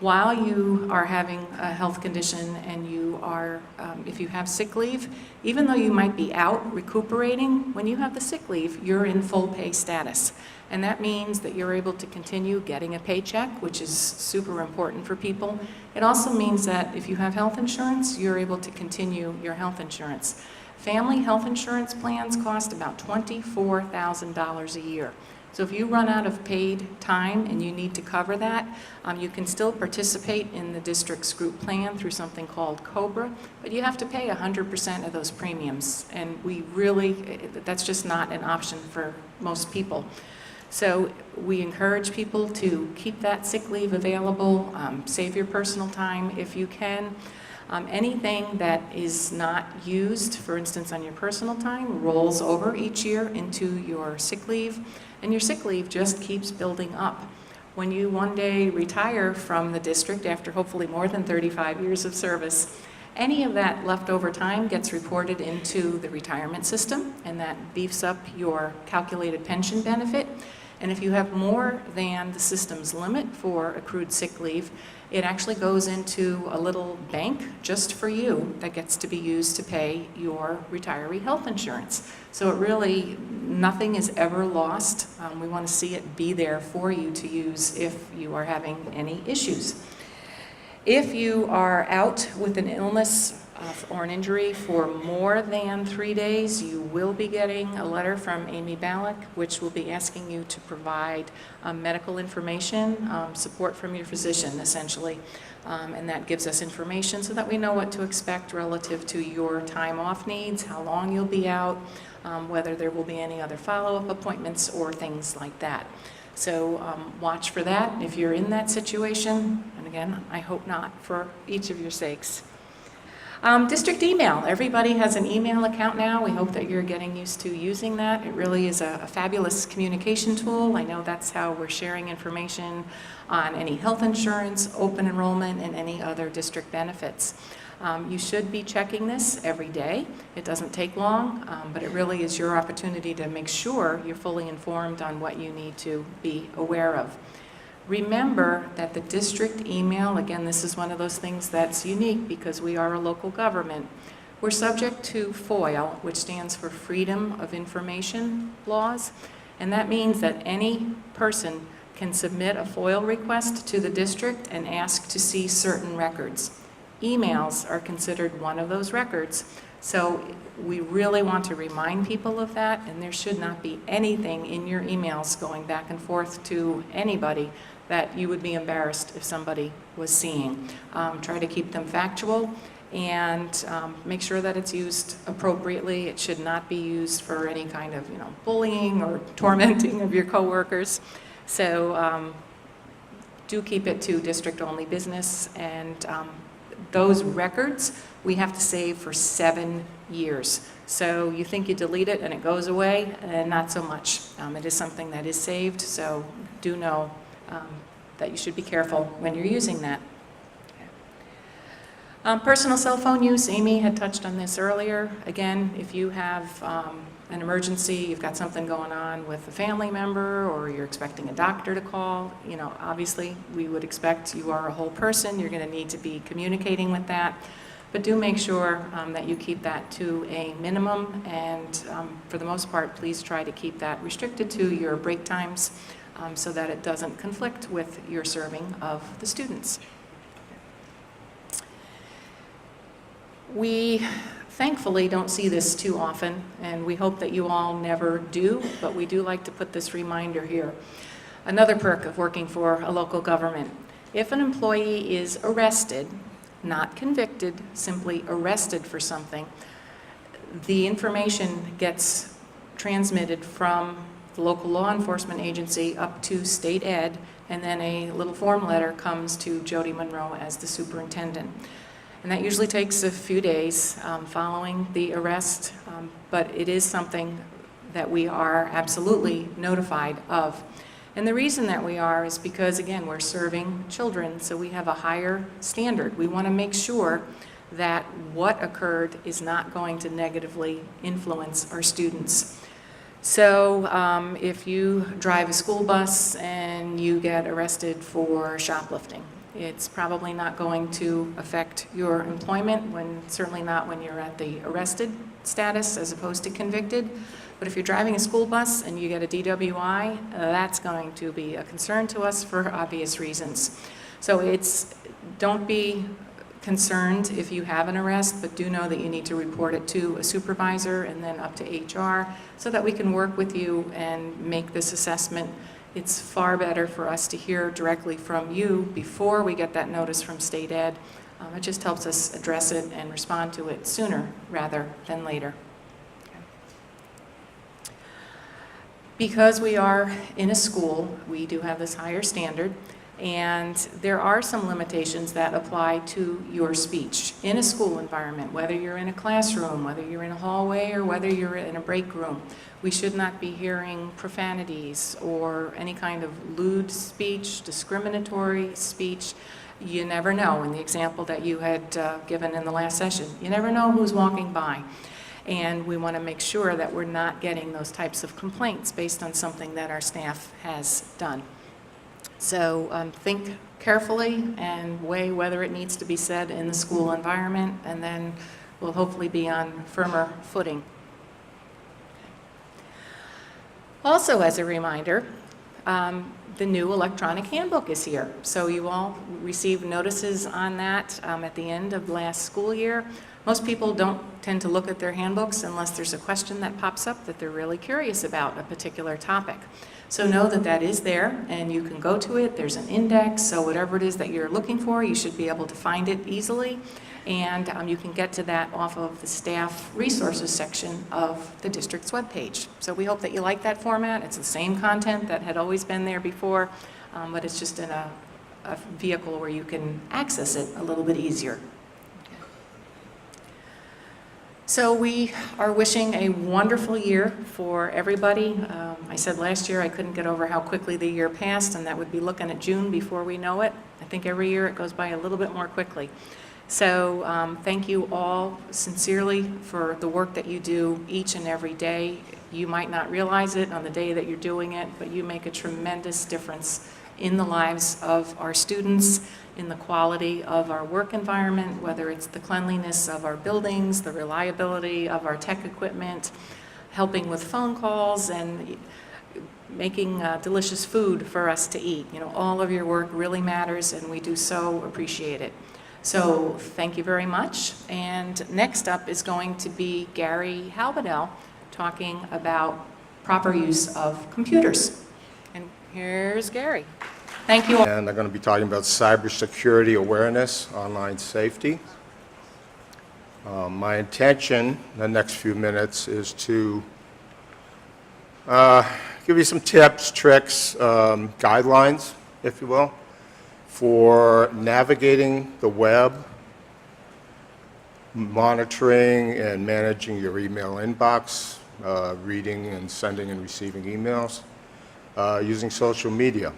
while you are having a health condition and you are, if you have sick leave, even though you might be out recuperating, when you have the sick leave, you're in full pay status. And that means that you're able to continue getting a paycheck, which is super important for people. It also means that if you have health insurance, you're able to continue your health insurance. Family health insurance plans cost about $24,000 a year. So if you run out of paid time and you need to cover that, you can still participate in the district's group plan through something called COBRA, but you have to pay 100% of those premiums. And we really, that's just not an option for most people. So we encourage people to keep that sick leave available, save your personal time if you can. Anything that is not used, for instance, on your personal time, rolls over each year into your sick leave, and your sick leave just keeps building up. When you one day retire from the district after hopefully more than 35 years of service, any of that leftover time gets reported into the retirement system, and that beefs up your calculated pension benefit. And if you have more than the system's limit for accrued sick leave, it actually goes into a little bank just for you that gets to be used to pay your retiree health insurance. So it really, nothing is ever lost. We want to see it be there for you to use if you are having any issues. If you are out with an illness or an injury for more than 3 days, you will be getting a letter from Amy Ballack, which will be asking you to provide medical information, support from your physician, essentially. And that gives us information so that we know what to expect relative to your time off needs, how long you'll be out, whether there will be any other follow-up appointments or things like that. So watch for that if you're in that situation. And again, I hope not, for each of your sakes. District email. Everybody has an email account now. We hope that you're getting used to using that. It really is a fabulous communication tool. I know that's how we're sharing information on any health insurance, open enrollment, and any other district benefits. You should be checking this every day. It doesn't take long, but it really is your opportunity to make sure you're fully informed on what you need to be aware of. Remember that the district email, again, this is one of those things that's unique because we are a local government. We're subject to FOIL, which stands for Freedom of Information laws, and that means that any person can submit a FOIL request to the district and ask to see certain records. Emails are considered one of those records, so we really want to remind people of that, and there should not be anything in your emails going back and forth to anybody that you would be embarrassed if somebody was seeing. Try to keep them factual and make sure that it's used appropriately. It should not be used for any kind of, bullying or tormenting of your coworkers. So do keep it to district-only business, and those records we have to save for 7 years. So you think you delete it and it goes away, and not so much. It is something that is saved, so do know that you should be careful when you're using that. Personal cell phone use, Amy had touched on this earlier. Again, if you have an emergency, you've got something going on with a family member, or you're expecting a doctor to call, obviously we would expect you are a whole person. You're going to need to be communicating with that. But do make sure that you keep that to a minimum, and for the most part, please try to keep that restricted to your break times so that it doesn't conflict with your serving of the students. We thankfully don't see this too often, and we hope that you all never do, but we do like to put this reminder here. Another perk of working for a local government: if an employee is arrested, not convicted, simply arrested for something, the information gets transmitted from the local law enforcement agency up to state ed, and then a little form letter comes to Jody Monroe as the superintendent. And that usually takes a few days following the arrest, but it is something that we are absolutely notified of. And the reason that we are is because, again, we're serving children, so we have a higher standard. We want to make sure that what occurred is not going to negatively influence our students. So if you drive a school bus and you get arrested for shoplifting, it's probably not going to affect your employment, certainly not when you're at the arrested status as opposed to convicted. But if you're driving a school bus and you get a DWI, that's going to be a concern to us for obvious reasons. So don't be concerned if you have an arrest, but do know that you need to report it to a supervisor and then up to HR so that we can work with you and make this assessment. It's far better for us to hear directly from you before we get that notice from state ed. It just helps us address it and respond to it sooner rather than later. Because we are in a school, we do have this higher standard, and there are some limitations that apply to your speech in a school environment, whether you're in a classroom, whether you're in a hallway, or whether you're in a break room. We should not be hearing profanities or any kind of lewd speech, discriminatory speech. You never know. In the example that you had given in the last session, you never know who's walking by. And we want to make sure that we're not getting those types of complaints based on something that our staff has done. So think carefully and weigh whether it needs to be said in the school environment, and then we'll hopefully be on firmer footing. Also, as a reminder, the new electronic handbook is here. So you all received notices on that at the end of last school year. Most people don't tend to look at their handbooks unless there's a question that pops up that they're really curious about a particular topic. So know that that is there, and you can go to it. There's an index, so whatever it is that you're looking for, you should be able to find it easily. And you can get to that off of the staff resources section of the district's webpage. So we hope that you like that format. It's the same content that had always been there before, but it's just in a vehicle where you can access it a little bit easier. So we are wishing a wonderful year for everybody. I said last year I couldn't get over how quickly the year passed, and that would be looking at June before we know it. I think every year it goes by a little bit more quickly. So thank you all sincerely for the work that you do each and every day. You might not realize it on the day that you're doing it, but you make a tremendous difference in the lives of our students, in the quality of our work environment, whether it's the cleanliness of our buildings, the reliability of our tech equipment, helping with phone calls, and making delicious food for us to eat. You know, all of your work really matters, and we do so appreciate it. So thank you very much. And next up is going to be Gary Halbadell talking about proper use of computers. And here's Gary. Thank you all. And I'm going to be talking about cybersecurity awareness, online safety. My intention in the next few minutes is to give you some tips, tricks, guidelines, if you will, for navigating the web, monitoring and managing your email inbox, reading and sending and receiving emails, using social media.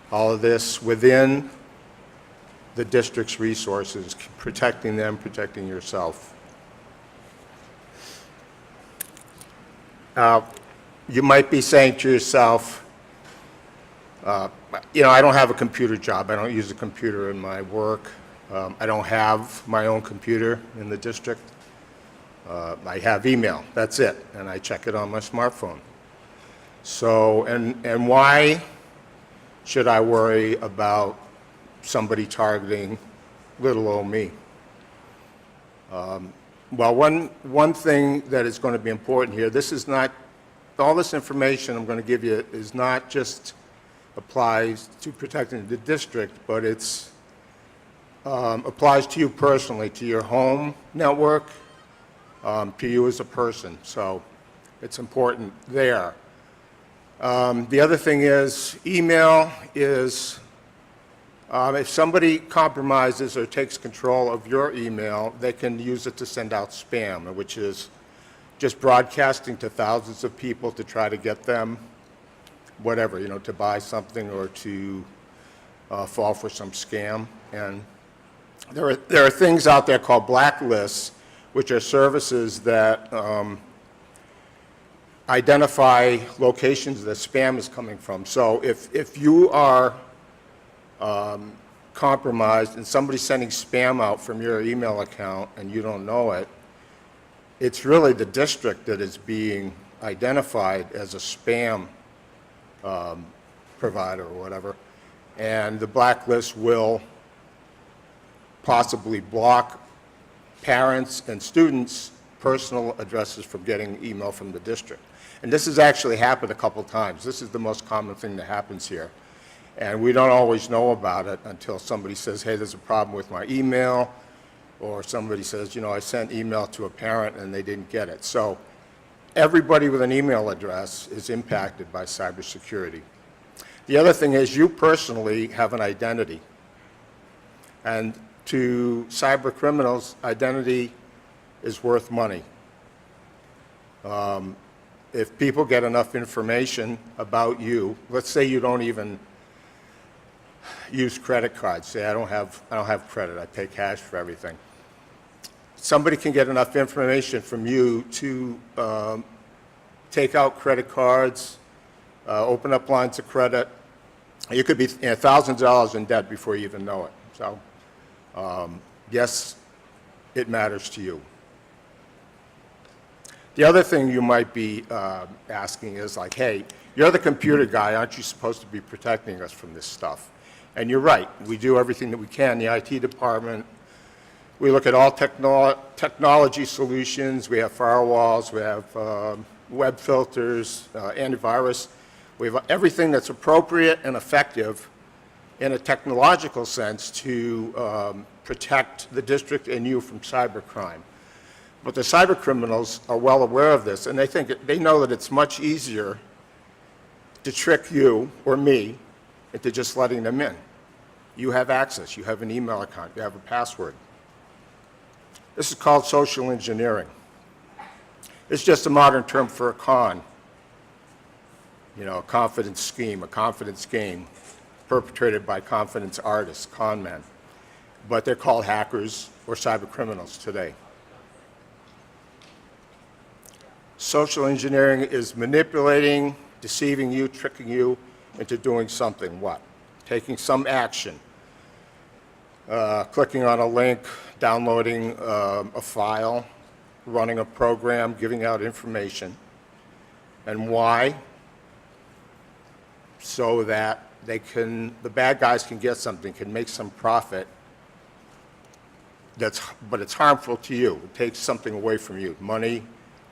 All of this within the district's resources, protecting them, protecting yourself. You might be saying to yourself, you know, I don't have a computer job. I don't use a computer in my work. I don't have my own computer in the district. I have email, that's it, and I check it on my smartphone. So, and why should I worry about somebody targeting little old me? Well, one thing that is going to be important here, this is not, all this information I'm going to give you is not just applies to protecting the district, but it's applies to you personally, to your home network, to you as a person. So it's important there. The other thing is, email is, if somebody compromises or takes control of your email, they can use it to send out spam, which is just broadcasting to thousands of people to try to get them whatever, you know, to buy something or to fall for some scam. And there are things out there called blacklists, which are services that identify locations that spam is coming from. So if you are compromised and somebody's sending spam out from your email account and you don't know it, it's really the district that is being identified as a spam provider or whatever. And the blacklist will possibly block parents and students' personal addresses from getting email from the district. And this has actually happened a couple times. This is the most common thing that happens here. And we don't always know about it until somebody says, hey, there's a problem with my email, or somebody says, you know, I sent email to a parent and they didn't get it. So everybody with an email address is impacted by cybersecurity. The other thing is you personally have an identity. And to cyber criminals, identity is worth money. If people get enough information about you, let's say you don't even use credit cards. Say I don't have credit. I pay cash for everything. Somebody can get enough information from you to take out credit cards, open up lines of credit. You could be thousands of dollars in debt before you even know it. So, yes, it matters to you. The other thing you might be asking is like, hey, You're the computer guy, aren't you supposed to be protecting us from this stuff? And you're right, we do everything that we can, the IT department. We look at all technology solutions. We have firewalls, we have web filters, antivirus. We have everything that's appropriate and effective in a technological sense to protect the district and you from cybercrime. But the cyber criminals are well aware of this, and they know that it's much easier to trick you or me into just letting them in. You have access, you have an email account, you have a password. This is called social engineering. It's just a modern term for a con. You know, a confidence scheme, a confidence game perpetrated by confidence artists, con men. But they're called hackers or cyber criminals today. Social engineering is manipulating, deceiving you, tricking you into doing something. What? Taking some action. Clicking on a link, downloading a file, running a program, giving out information. And why? So that the bad guys can get something, can make some profit, but it's harmful to you. It takes something away from you. Money,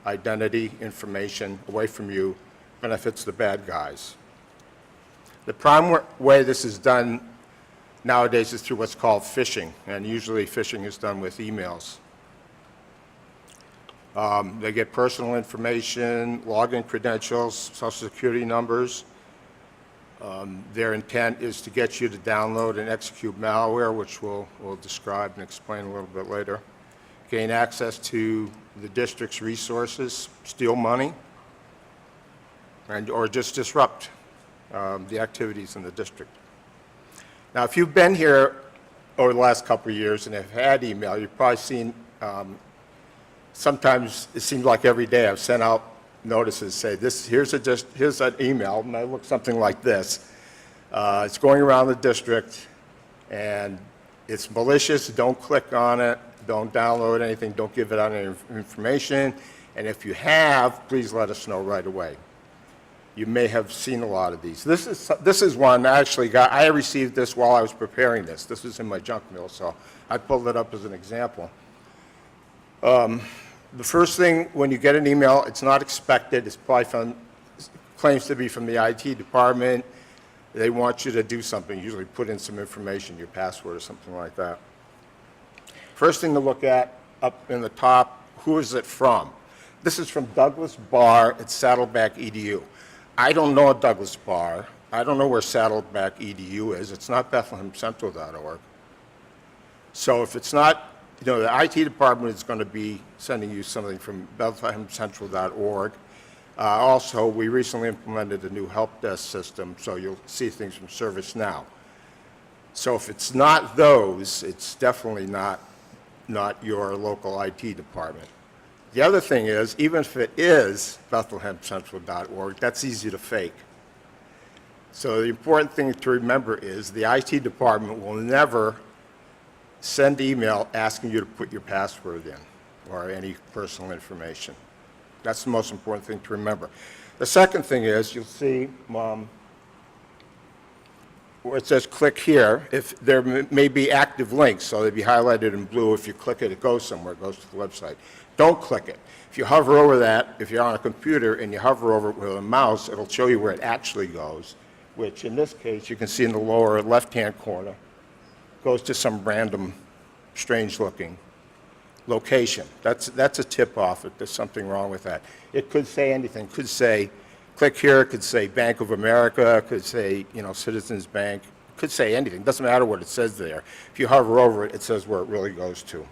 identity, information away from you, benefits the bad guys. The prime way this is done nowadays is through what's called phishing, and usually phishing is done with emails. They get personal information, login credentials, social security numbers. Their intent is to get you to download and execute malware, which we'll describe and explain a little bit later. Gain access to the district's resources, steal money, or just disrupt the activities in the district. Now, if you've been here over the last couple of years and have had email, you've probably seen, sometimes it seems like every day I've sent out notices say, here's an email, and I look something like this. It's going around the district, and it's malicious. Don't click on it. Don't download anything. Don't give it out any information. And if you have, please let us know right away. You may have seen a lot of these. This is one I received this while I was preparing this. This was in my junk mail, so I pulled it up as an example. The first thing, when you get an email, it's not expected. It's probably claims to be from the IT department. They want you to do something, usually put in some information, your password or something like that. First thing to look at up in the top, who is it from? This is from Douglas Barr at Saddleback EDU. I don't know a Douglas Barr. I don't know where Saddleback EDU is. It's not BethlehemCentral.org. So if it's not, the IT department is going to be sending you something from BethlehemCentral.org. Also, we recently implemented a new help desk system, so you'll see things from ServiceNow. So if it's not those, it's definitely not your local IT department. The other thing is, even if it is BethlehemCentral.org, that's easy to fake. So the important thing to remember is the IT department will never send email asking you to put your password in or any personal information. That's the most important thing to remember. The second thing is, you'll see where it says click here, if there may be active links, so they'd be highlighted in blue. If you click it, it goes somewhere, it goes to the website. Don't click it. If you hover over that, if you're on a computer and you hover over it with a mouse, it'll show you where it actually goes, which in this case, you can see in the lower left-hand corner, goes to some random, strange-looking location. That's a tip-off if there's something wrong with that. It could say anything. It could say, click here. It could say Bank of America. It could say, Citizens Bank. It could say anything. It doesn't matter what it says there. If you hover over it, it says where it really goes to.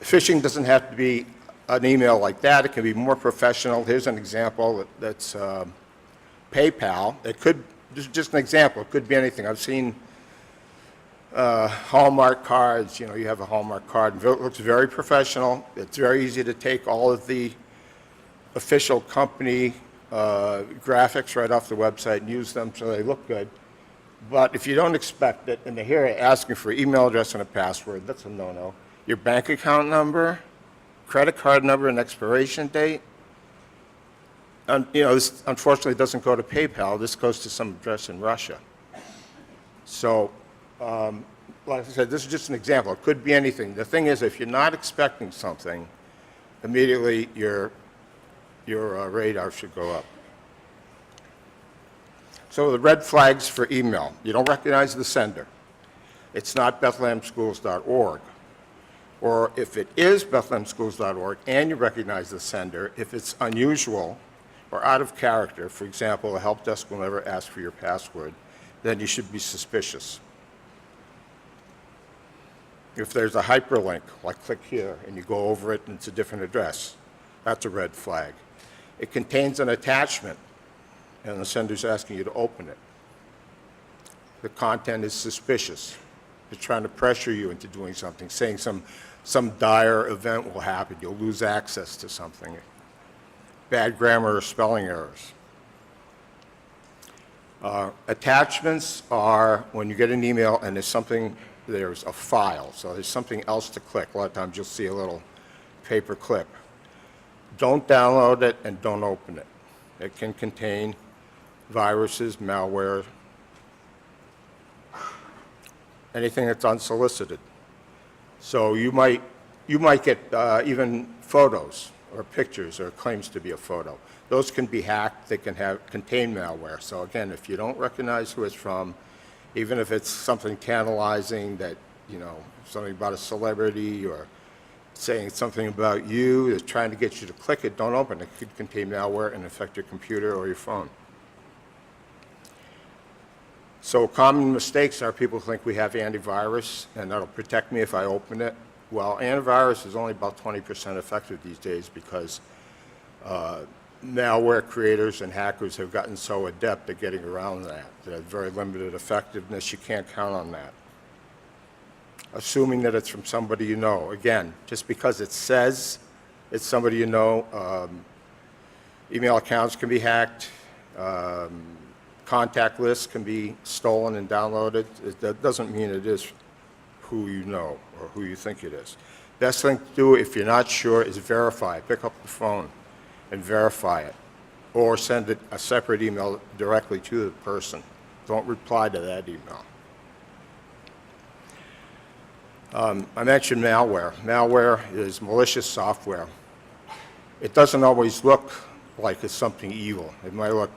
Phishing doesn't have to be an email like that. It can be more professional. Here's an example that's PayPal. It could, just an example, it could be anything. I've seen Hallmark cards. You have a Hallmark card. It looks very professional. It's very easy to take all of the official company graphics right off the website and use them so they look good. But if you don't expect it, and they're here asking for email address and a password, that's a no-no. Your bank account number, credit card number and expiration date, this unfortunately doesn't go to PayPal. This goes to some address in Russia. So, like I said, this is just an example. It could be anything. The thing is, if you're not expecting something, immediately your radar should go up. So the red flags for email. You don't recognize the sender. It's not BethlehemSchools.org. Or if it is BethlehemSchools.org and you recognize the sender, if it's unusual or out of character, for example, the help desk will never ask for your password, then you should be suspicious. If there's a hyperlink, like click here, and you go over it and it's a different address, that's a red flag. It contains an attachment, and the sender's asking you to open it. The content is suspicious. They're trying to pressure you into doing something, saying some dire event will happen. You'll lose access to something. Bad grammar or spelling errors. Attachments are when you get an email and there's a file, so there's something else to click. A lot of times you'll see a little paper clip. Don't download it and don't open it. It can contain viruses, malware, anything that's unsolicited. So you might get even photos or pictures or claims to be a photo. Those can be hacked. They can contain malware. So again, if you don't recognize who it's from, even if it's something tantalizing that, something about a celebrity or saying something about you, is trying to get you to click it, don't open it. It could contain malware and affect your computer or your phone. So common mistakes are people think we have antivirus and that'll protect me if I open it. Well, antivirus is only about 20% effective these days because malware creators and hackers have gotten so adept at getting around that. They have very limited effectiveness. You can't count on that. Assuming that it's from somebody you know. Again, just because it says it's somebody you know, email accounts can be hacked, contact lists can be stolen and downloaded. That doesn't mean it is who you know or who you think it is. Best thing to do if you're not sure is verify. Pick up the phone and verify it, or send it a separate email directly to the person. Don't reply to that email. I mentioned malware. Malware is malicious software. It doesn't always look like it's something evil. It might look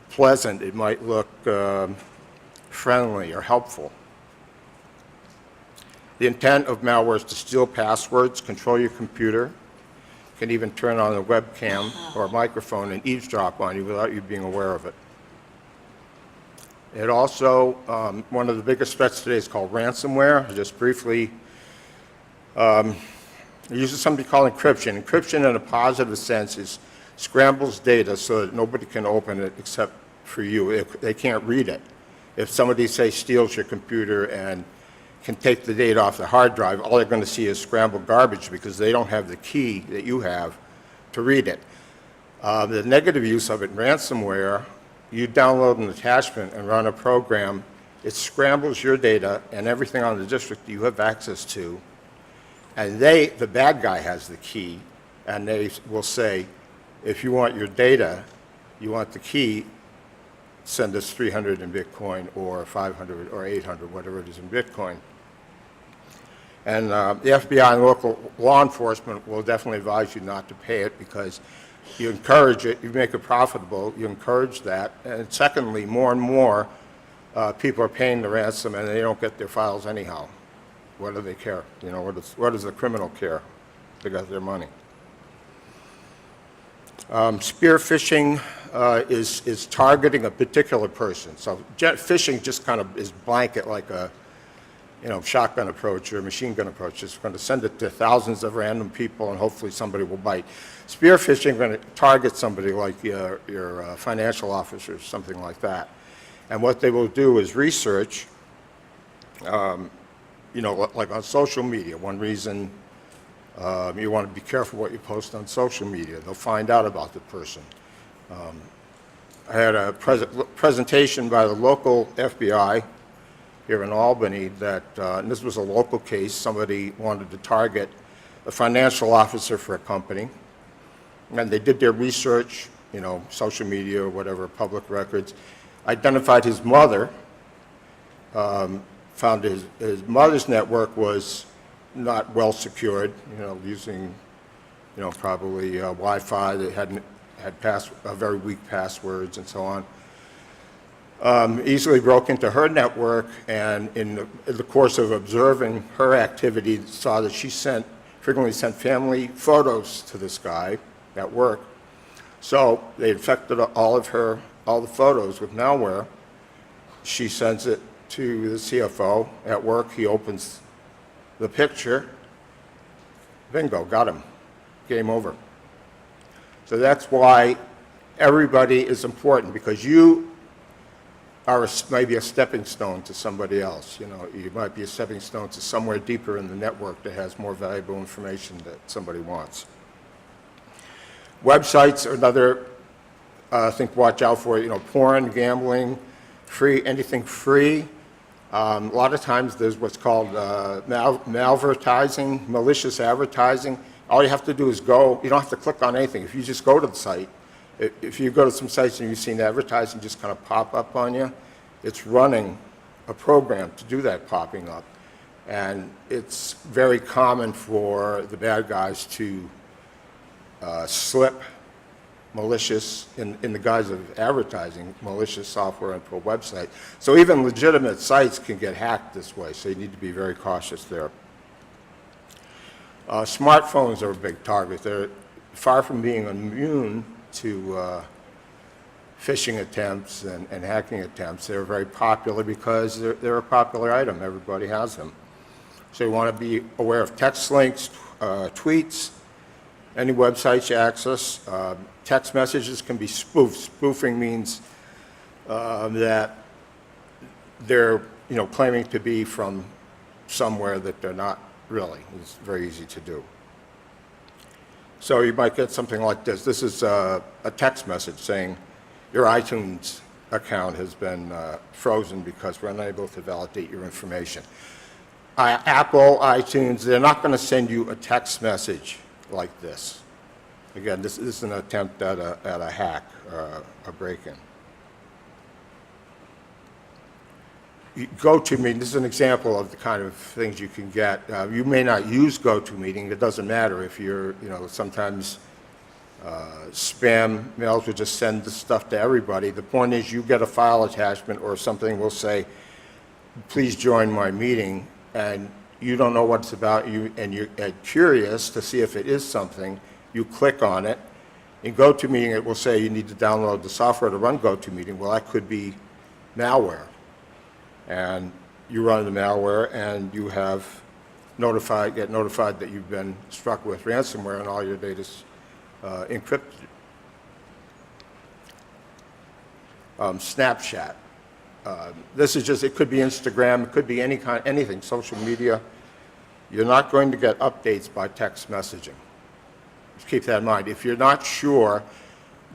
pleasant. It might look friendly or helpful. The intent of malware is to steal passwords, control your computer, can even turn on a webcam or a microphone and eavesdrop on you without you being aware of it. It also, one of the biggest threats today is called ransomware. Just briefly, it uses something called encryption. Encryption in a positive sense is scrambles data so that nobody can open it except for you. They can't read it. If somebody, say, steals your computer and can take the data off the hard drive, all they're going to see is scrambled garbage because they don't have the key that you have to read it. The negative use of it in ransomware, you download an attachment and run a program, it scrambles your data and everything on the district you have access to, and the bad guy has the key, and they will say, if you want your data, you want the key, send us 300 in Bitcoin or 500 or 800, whatever it is in Bitcoin. And the FBI and local law enforcement will definitely advise you not to pay it because you encourage it, you make it profitable, you encourage that. And secondly, more and more people are paying the ransom and they don't get their files anyhow. What do they care? What does the criminal care? They got their money. Spear phishing is targeting a particular person. So phishing just kind of is blanket like a shotgun approach or a machine gun approach. It's going to send it to thousands of random people and hopefully somebody will bite. Spear phishing is going to target somebody like your financial officer or something like that. And what they will do is research, like on social media. One reason you want to be careful what you post on social media. They'll find out about the person. I had a presentation by the local FBI here in Albany that, and this was a local case, somebody wanted to target a financial officer for a company, and they did their research, social media or whatever, public records. Identified his mother, found his mother's network was not well secured, using, probably Wi-Fi that had very weak passwords and so on. Easily broke into her network, and in the course of observing her activity, saw that she frequently sent family photos to this guy at work. So they infected all the photos with malware. She sends it to the CFO at work. He opens the picture. Bingo, got him. Game over. So that's why everybody is important, because you are maybe a stepping stone to somebody else. You might be a stepping stone to somewhere deeper in the network that has more valuable information that somebody wants. Websites are another thing to watch out for. Porn, gambling, anything free. A lot of times there's what's called malvertising, malicious advertising. All you have to do is go. You don't have to click on anything. If you just go to the site, if you go to some sites and you've seen advertising just kind of pop up on you, it's running a program to do that popping up. And it's very common for the bad guys to slip malicious, in the guise of advertising, malicious software into a website. So even legitimate sites can get hacked this way, so you need to be very cautious there. Smartphones are a big target. They're far from being immune to phishing attempts and hacking attempts. They're very popular because they're a popular item. Everybody has them. So you want to be aware of text links, tweets, any websites you access. Text messages can be spoofed. Spoofing means that they're claiming to be from somewhere that they're not really. It's very easy to do. So you might get something like this. This is a text message saying your iTunes account has been frozen because we're unable to validate your information. Apple, iTunes, they're not going to send you a text message like this. Again, this is an attempt at a hack, a break-in. GoToMeeting, this is an example of the kind of things you can get. You may not use GoToMeeting. It doesn't matter if you're, sometimes spam mails will just send the stuff to everybody. The point is you get a file attachment or something will say, please join my meeting, and you don't know what it's about, and you're curious to see if it is something. You click on it. In GoToMeeting, it will say you need to download the software to run GoToMeeting. Well, that could be malware. And you run the malware, and you get notified that you've been struck with ransomware, and all your data's encrypted. Snapchat. This is just, it could be Instagram, it could be anything, social media. You're not going to get updates by text messaging. Just keep that in mind. If you're not sure,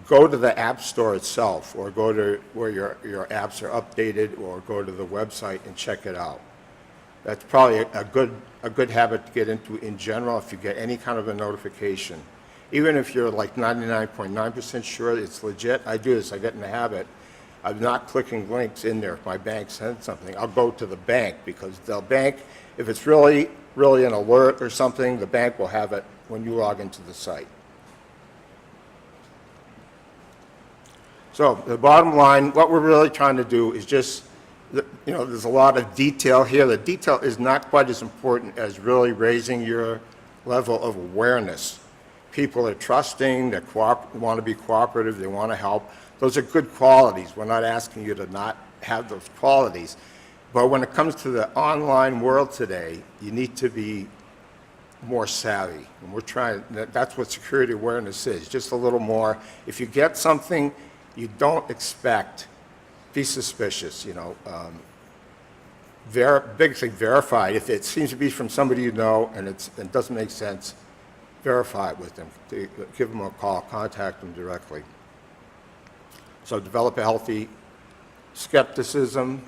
go to the App Store itself, or go to where your apps are updated, or go to the website and check it out. That's probably a good habit to get into in general if you get any kind of a notification. Even if you're like 99.9% sure it's legit, I do this, I get in the habit of not clicking links in there. If my bank sends something, I'll go to the bank, because the bank, if it's really an alert or something, the bank will have it when you log into the site. So the bottom line, what we're really trying to do is just, there's a lot of detail here. The detail is not quite as important as really raising your level of awareness. People are trusting, they want to be cooperative, they want to help. Those are good qualities. We're not asking you to not have those qualities. But when it comes to the online world today, you need to be more savvy. And we're trying, that's what security awareness is, just a little more. If you get something you don't expect, be suspicious, big thing, verify. If it seems to be from somebody you know and it doesn't make sense, verify it with them. Give them a call, contact them directly. So develop a healthy skepticism.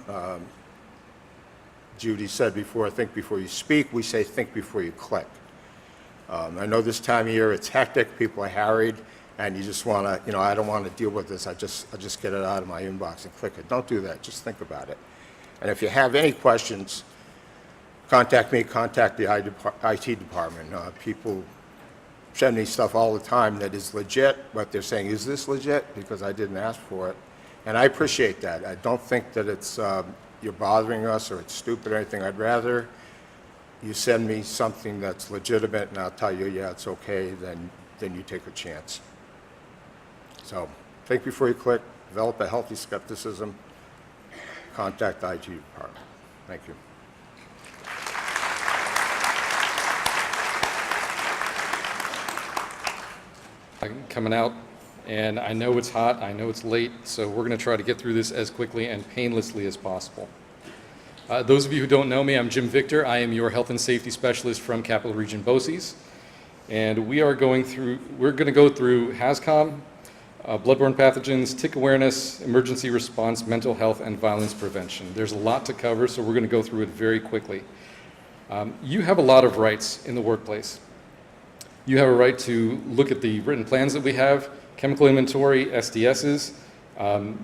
Judy said before, think before you speak. We say think before you click. I know this time of year it's hectic, people are harried, and you just want to, I don't want to deal with this, I just get it out of my inbox and click it. Don't do that, just think about it. And if you have any questions, contact me, contact the IT department. People send me stuff all the time that is legit, but they're saying, is this legit? Because I didn't ask for it. And I appreciate that. I don't think that it's, you're bothering us or it's stupid or anything. I'd rather you send me something that's legitimate and I'll tell you, yeah, it's okay, than you take a chance. So think before you click, develop a healthy skepticism, contact the IT department. Thank you. Coming out, and I know it's hot, I know it's late, so we're going to try to get through this as quickly and painlessly as possible. Those of you who don't know me, I'm Jim Victor. I am your health and safety specialist from Capital Region BOCES, and we're going to go through HAZCOM, bloodborne pathogens, tick awareness, emergency response, mental health, and violence prevention. There's a lot to cover, so we're going to go through it very quickly. You have a lot of rights in the workplace. You have a right to look at the written plans that we have, chemical inventory, SDSs,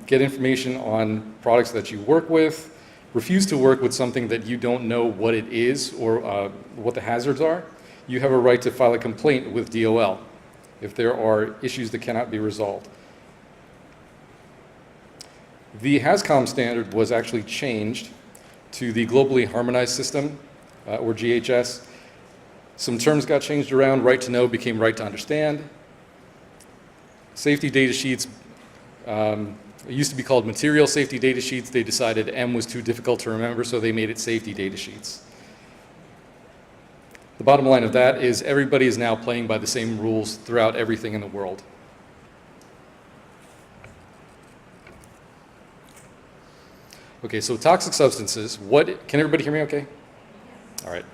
get information on products that you work with, refuse to work with something that you don't know what it is or what the hazards are. You have a right to file a complaint with DOL if there are issues that cannot be resolved. The HAZCOM standard was actually changed to the Globally Harmonized System, or GHS. Some terms got changed around. Right to know became right to understand. Safety data sheets, it used to be called material safety data sheets. They decided M was too difficult to remember, so they made it safety data sheets. The bottom line of that is everybody is now playing by the same rules throughout everything in the world. Okay, so toxic substances. Can everybody hear me okay? All right.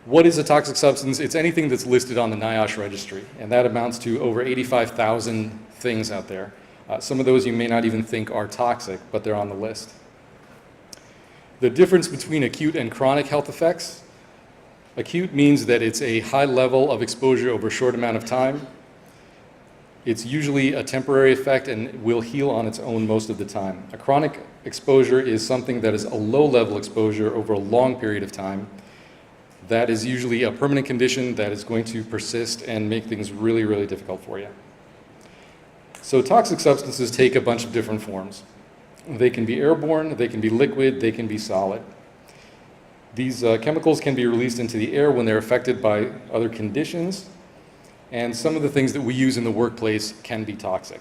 What is a toxic substance? It's anything that's listed on the NIOSH registry, and that amounts to over 85,000 things out there. Some of those you may not even think are toxic, but they're on the list. The difference between acute and chronic health effects. Acute means that it's a high level of exposure over a short amount of time. It's usually a temporary effect and will heal on its own most of the time. A chronic exposure is something that is a low level exposure over a long period of time. That is usually a permanent condition that is going to persist and make things really, really difficult for you. So toxic substances take a bunch of different forms. They can be airborne, they can be liquid, they can be solid. These chemicals can be released into the air when they're affected by other conditions, and some of the things that we use in the workplace can be toxic.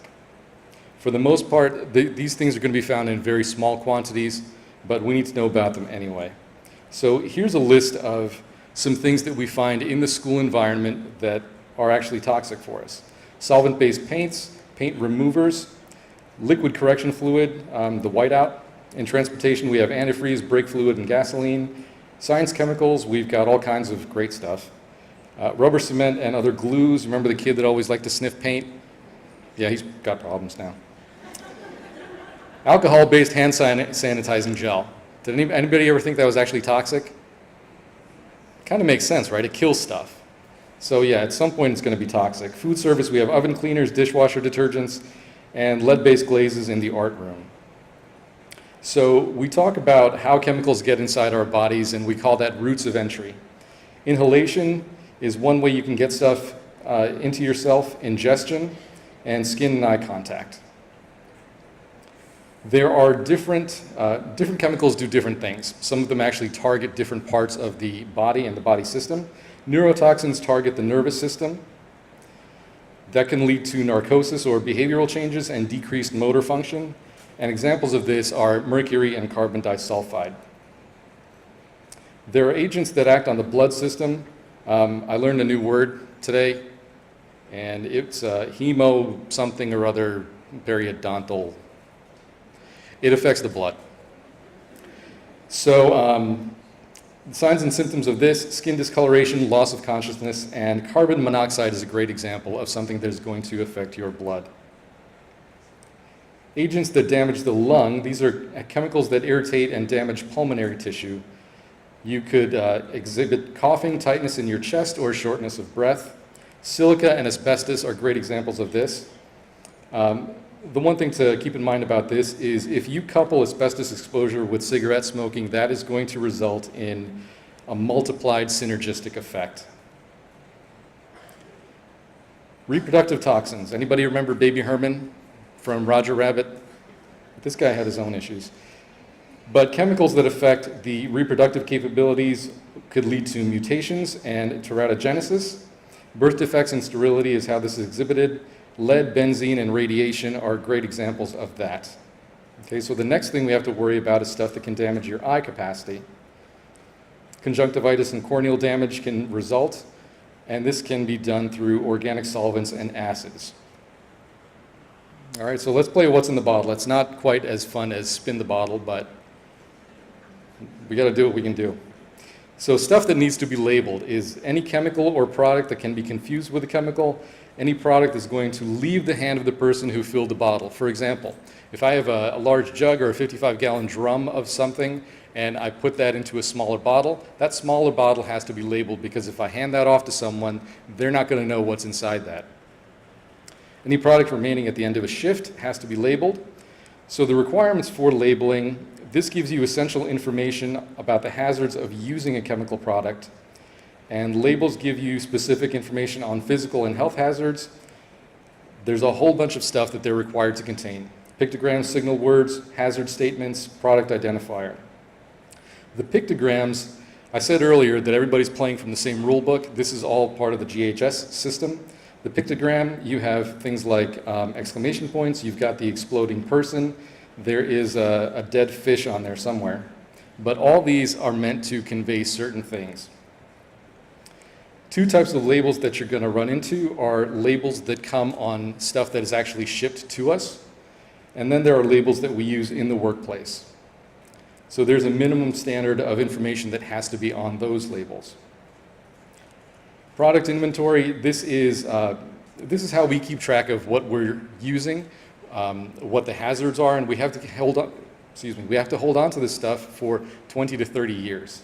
For the most part, these things are going to be found in very small quantities, but we need to know about them anyway. So here's a list of some things that we find in the school environment that are actually toxic for us. Solvent-based paints, paint removers, liquid correction fluid, the whiteout. In transportation, we have antifreeze, brake fluid, and gasoline. Science chemicals, we've got all kinds of great stuff. Rubber cement and other glues. Remember the kid that always liked to sniff paint? Yeah, he's got problems now. Alcohol-based hand sanitizing gel. Did anybody ever think that was actually toxic? Kind of makes sense, right? It kills stuff. So yeah, at some point it's going to be toxic. Food service, we have oven cleaners, dishwasher detergents, and lead-based glazes in the art room. So we talk about how chemicals get inside our bodies, and we call that routes of entry. Inhalation is one way you can get stuff into yourself, ingestion, and skin and eye contact. There are different chemicals do different things. Some of them actually target different parts of the body and the body system. Neurotoxins target the nervous system. That can lead to narcosis or behavioral changes and decreased motor function. And examples of this are mercury and carbon disulfide. There are agents that act on the blood system. I learned a new word today, and it's hemo something or other periodontal. It affects the blood. So signs and symptoms of this: skin discoloration, loss of consciousness, and carbon monoxide is a great example of something that is going to affect your blood. Agents that damage the lung, these are chemicals that irritate and damage pulmonary tissue. You could exhibit coughing, tightness in your chest, or shortness of breath. Silica and asbestos are great examples of this. The one thing to keep in mind about this is if you couple asbestos exposure with cigarette smoking, that is going to result in a multiplied synergistic effect. Reproductive toxins. Anybody remember Baby Herman from Roger Rabbit? This guy had his own issues. But chemicals that affect the reproductive capabilities could lead to mutations and teratogenesis. Birth defects and sterility is how this is exhibited. Lead, benzene, and radiation are great examples of that. Okay, so the next thing we have to worry about is stuff that can damage your eye capacity. Conjunctivitis and corneal damage can result, and this can be done through organic solvents and acids. All right, so let's play what's in the bottle. It's not quite as fun as spin the bottle, but we got to do what we can do. So stuff that needs to be labeled is any chemical or product that can be confused with a chemical, any product that's going to leave the hand of the person who filled the bottle. For example, if I have a large jug or a 55-gallon drum of something and I put that into a smaller bottle, that smaller bottle has to be labeled because if I hand that off to someone, they're not going to know what's inside that. Any product remaining at the end of a shift has to be labeled. So the requirements for labeling, this gives you essential information about the hazards of using a chemical product, and labels give you specific information on physical and health hazards. There's a whole bunch of stuff that they're required to contain. Pictograms, signal words, hazard statements, product identifier. The pictograms, I said earlier that everybody's playing from the same rule book. This is all part of the GHS system. The pictogram, you have things like exclamation points, you've got the exploding person, there is a dead fish on there somewhere. But all these are meant to convey certain things. Two types of labels that you're going to run into are labels that come on stuff that is actually shipped to us, and then there are labels that we use in the workplace. So there's a minimum standard of information that has to be on those labels. Product inventory, this is how we keep track of what we're using, what the hazards are, and we have to hold on to this stuff for 20 to 30 years.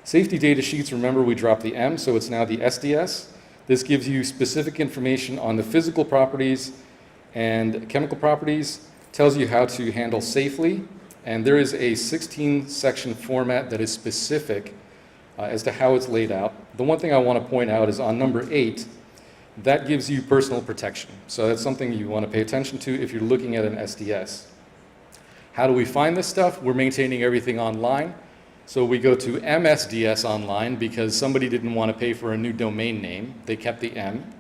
Safety data sheets, remember we dropped the M, so it's now the SDS. This gives you specific information on the physical properties and chemical properties, tells you how to handle safely, and there is a 16-section format that is specific as to how it's laid out. The one thing I want to point out is on number 8, that gives you personal protection. So that's something you want to pay attention to if you're looking at an SDS. How do we find this stuff? We're maintaining everything online. So we go to MSDS online because somebody didn't want to pay for a new domain name. They kept the M.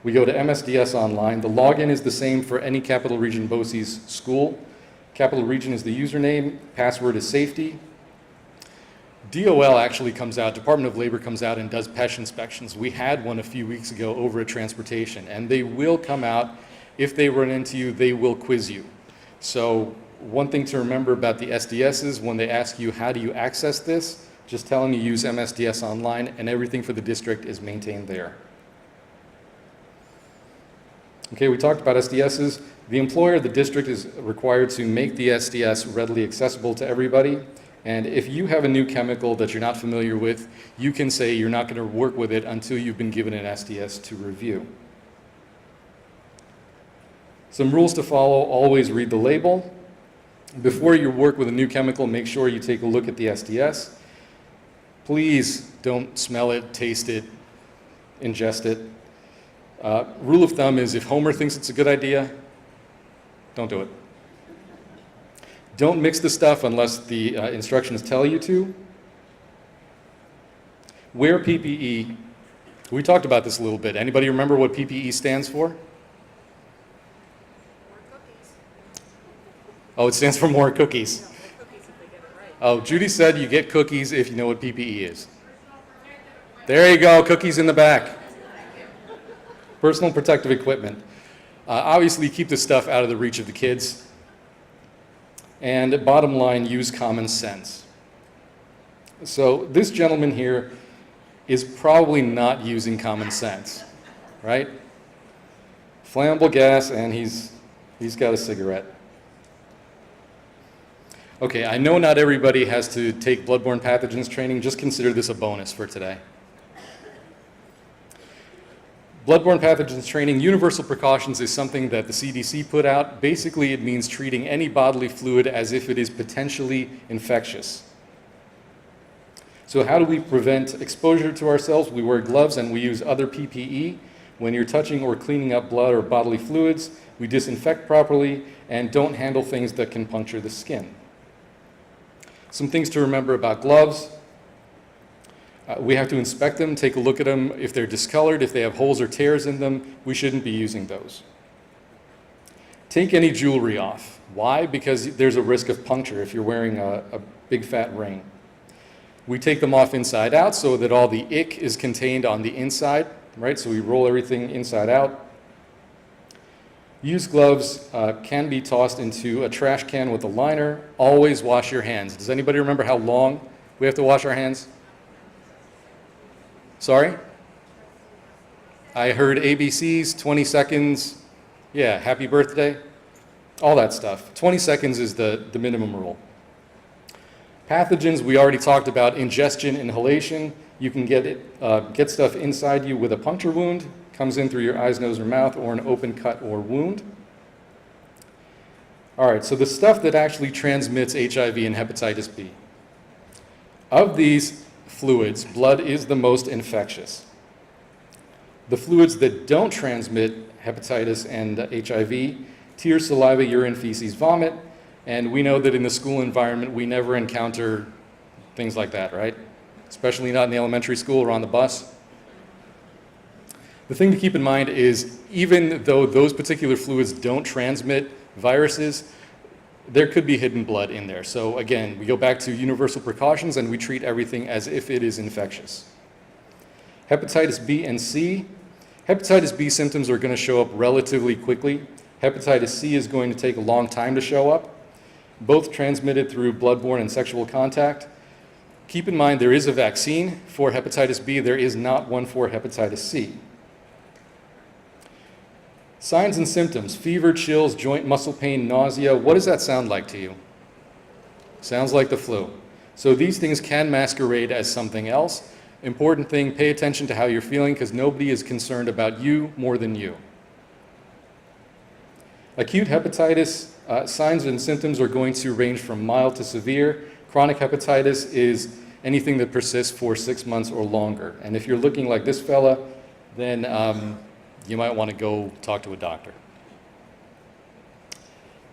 We go to MSDS online. The login is the same for any Capital Region BOCES school. Capital Region is the username. Password is safety. DOL actually comes out, Department of Labor comes out and does PESH inspections. We had one a few weeks ago over at Transportation, and they will come out. If they run into you, they will quiz you. So one thing to remember about the SDS is when they ask you, how do you access this? Just tell them you use MSDS online, and everything for the district is maintained there. Okay, we talked about SDSs. The employer, the district, is required to make the SDS readily accessible to everybody. And if you have a new chemical that you're not familiar with, you can say you're not going to work with it until you've been given an SDS to review. Some rules to follow: always read the label. Before you work with a new chemical, make sure you take a look at the SDS. Please don't smell it, taste it, ingest it. Rule of thumb is if Homer thinks it's a good idea, don't do it. Don't mix the stuff unless the instructions tell you to. Wear PPE. We talked about this a little bit. Anybody remember what PPE stands for? Oh, it stands for more cookies. Oh, Judy said you get cookies if you know what PPE is. There you go, cookies in the back. Personal protective equipment. Obviously, keep this stuff out of the reach of the kids. And bottom line, use common sense. So this gentleman here is probably not using common sense, right? Flammable gas, and he's got a cigarette. Okay, I know not everybody has to take bloodborne pathogens training. Just consider this a bonus for today. Bloodborne pathogens training, universal precautions is something that the CDC put out. Basically, it means treating any bodily fluid as if it is potentially infectious. So how do we prevent exposure to ourselves? We wear gloves and we use other PPE. When you're touching or cleaning up blood or bodily fluids, we disinfect properly and don't handle things that can puncture the skin. Some things to remember about gloves. We have to inspect them, take a look at them. If they're discolored, if they have holes or tears in them, we shouldn't be using those. Take any jewelry off. Why? Because there's a risk of puncture if you're wearing a big fat ring. We take them off inside out so that all the ick is contained on the inside, right? So we roll everything inside out. Used gloves can be tossed into a trash can with a liner. Always wash your hands. Does anybody remember how long we have to wash our hands? Sorry? I heard ABCs, 20 seconds. Yeah, happy birthday. All that stuff. 20 seconds is the minimum rule. Pathogens, we already talked about ingestion, inhalation. You can get stuff inside you with a puncture wound, comes in through your eyes, nose, or mouth, or an open cut or wound. All right, so the stuff that actually transmits HIV and hepatitis B. Of these fluids, blood is the most infectious. The fluids that don't transmit hepatitis and HIV, tears, saliva, urine, feces, vomit, and we know that in the school environment we never encounter things like that, right? Especially not in the elementary school or on the bus. The thing to keep in mind is even though those particular fluids don't transmit viruses, there could be hidden blood in there. So again, we go back to universal precautions and we treat everything as if it is infectious. Hepatitis B and C. Hepatitis B symptoms are going to show up relatively quickly. Hepatitis C is going to take a long time to show up. Both transmitted through bloodborne and sexual contact. Keep in mind there is a vaccine for hepatitis B. There is not one for hepatitis C. Signs and symptoms: fever, chills, joint muscle pain, nausea. What does that sound like to you? Sounds like the flu. So these things can masquerade as something else. Important thing, pay attention to how you're feeling because nobody is concerned about you more than you. Acute hepatitis, signs and symptoms are going to range from mild to severe. Chronic hepatitis is anything that persists for 6 months or longer. And if you're looking like this fella, then you might want to go talk to a doctor.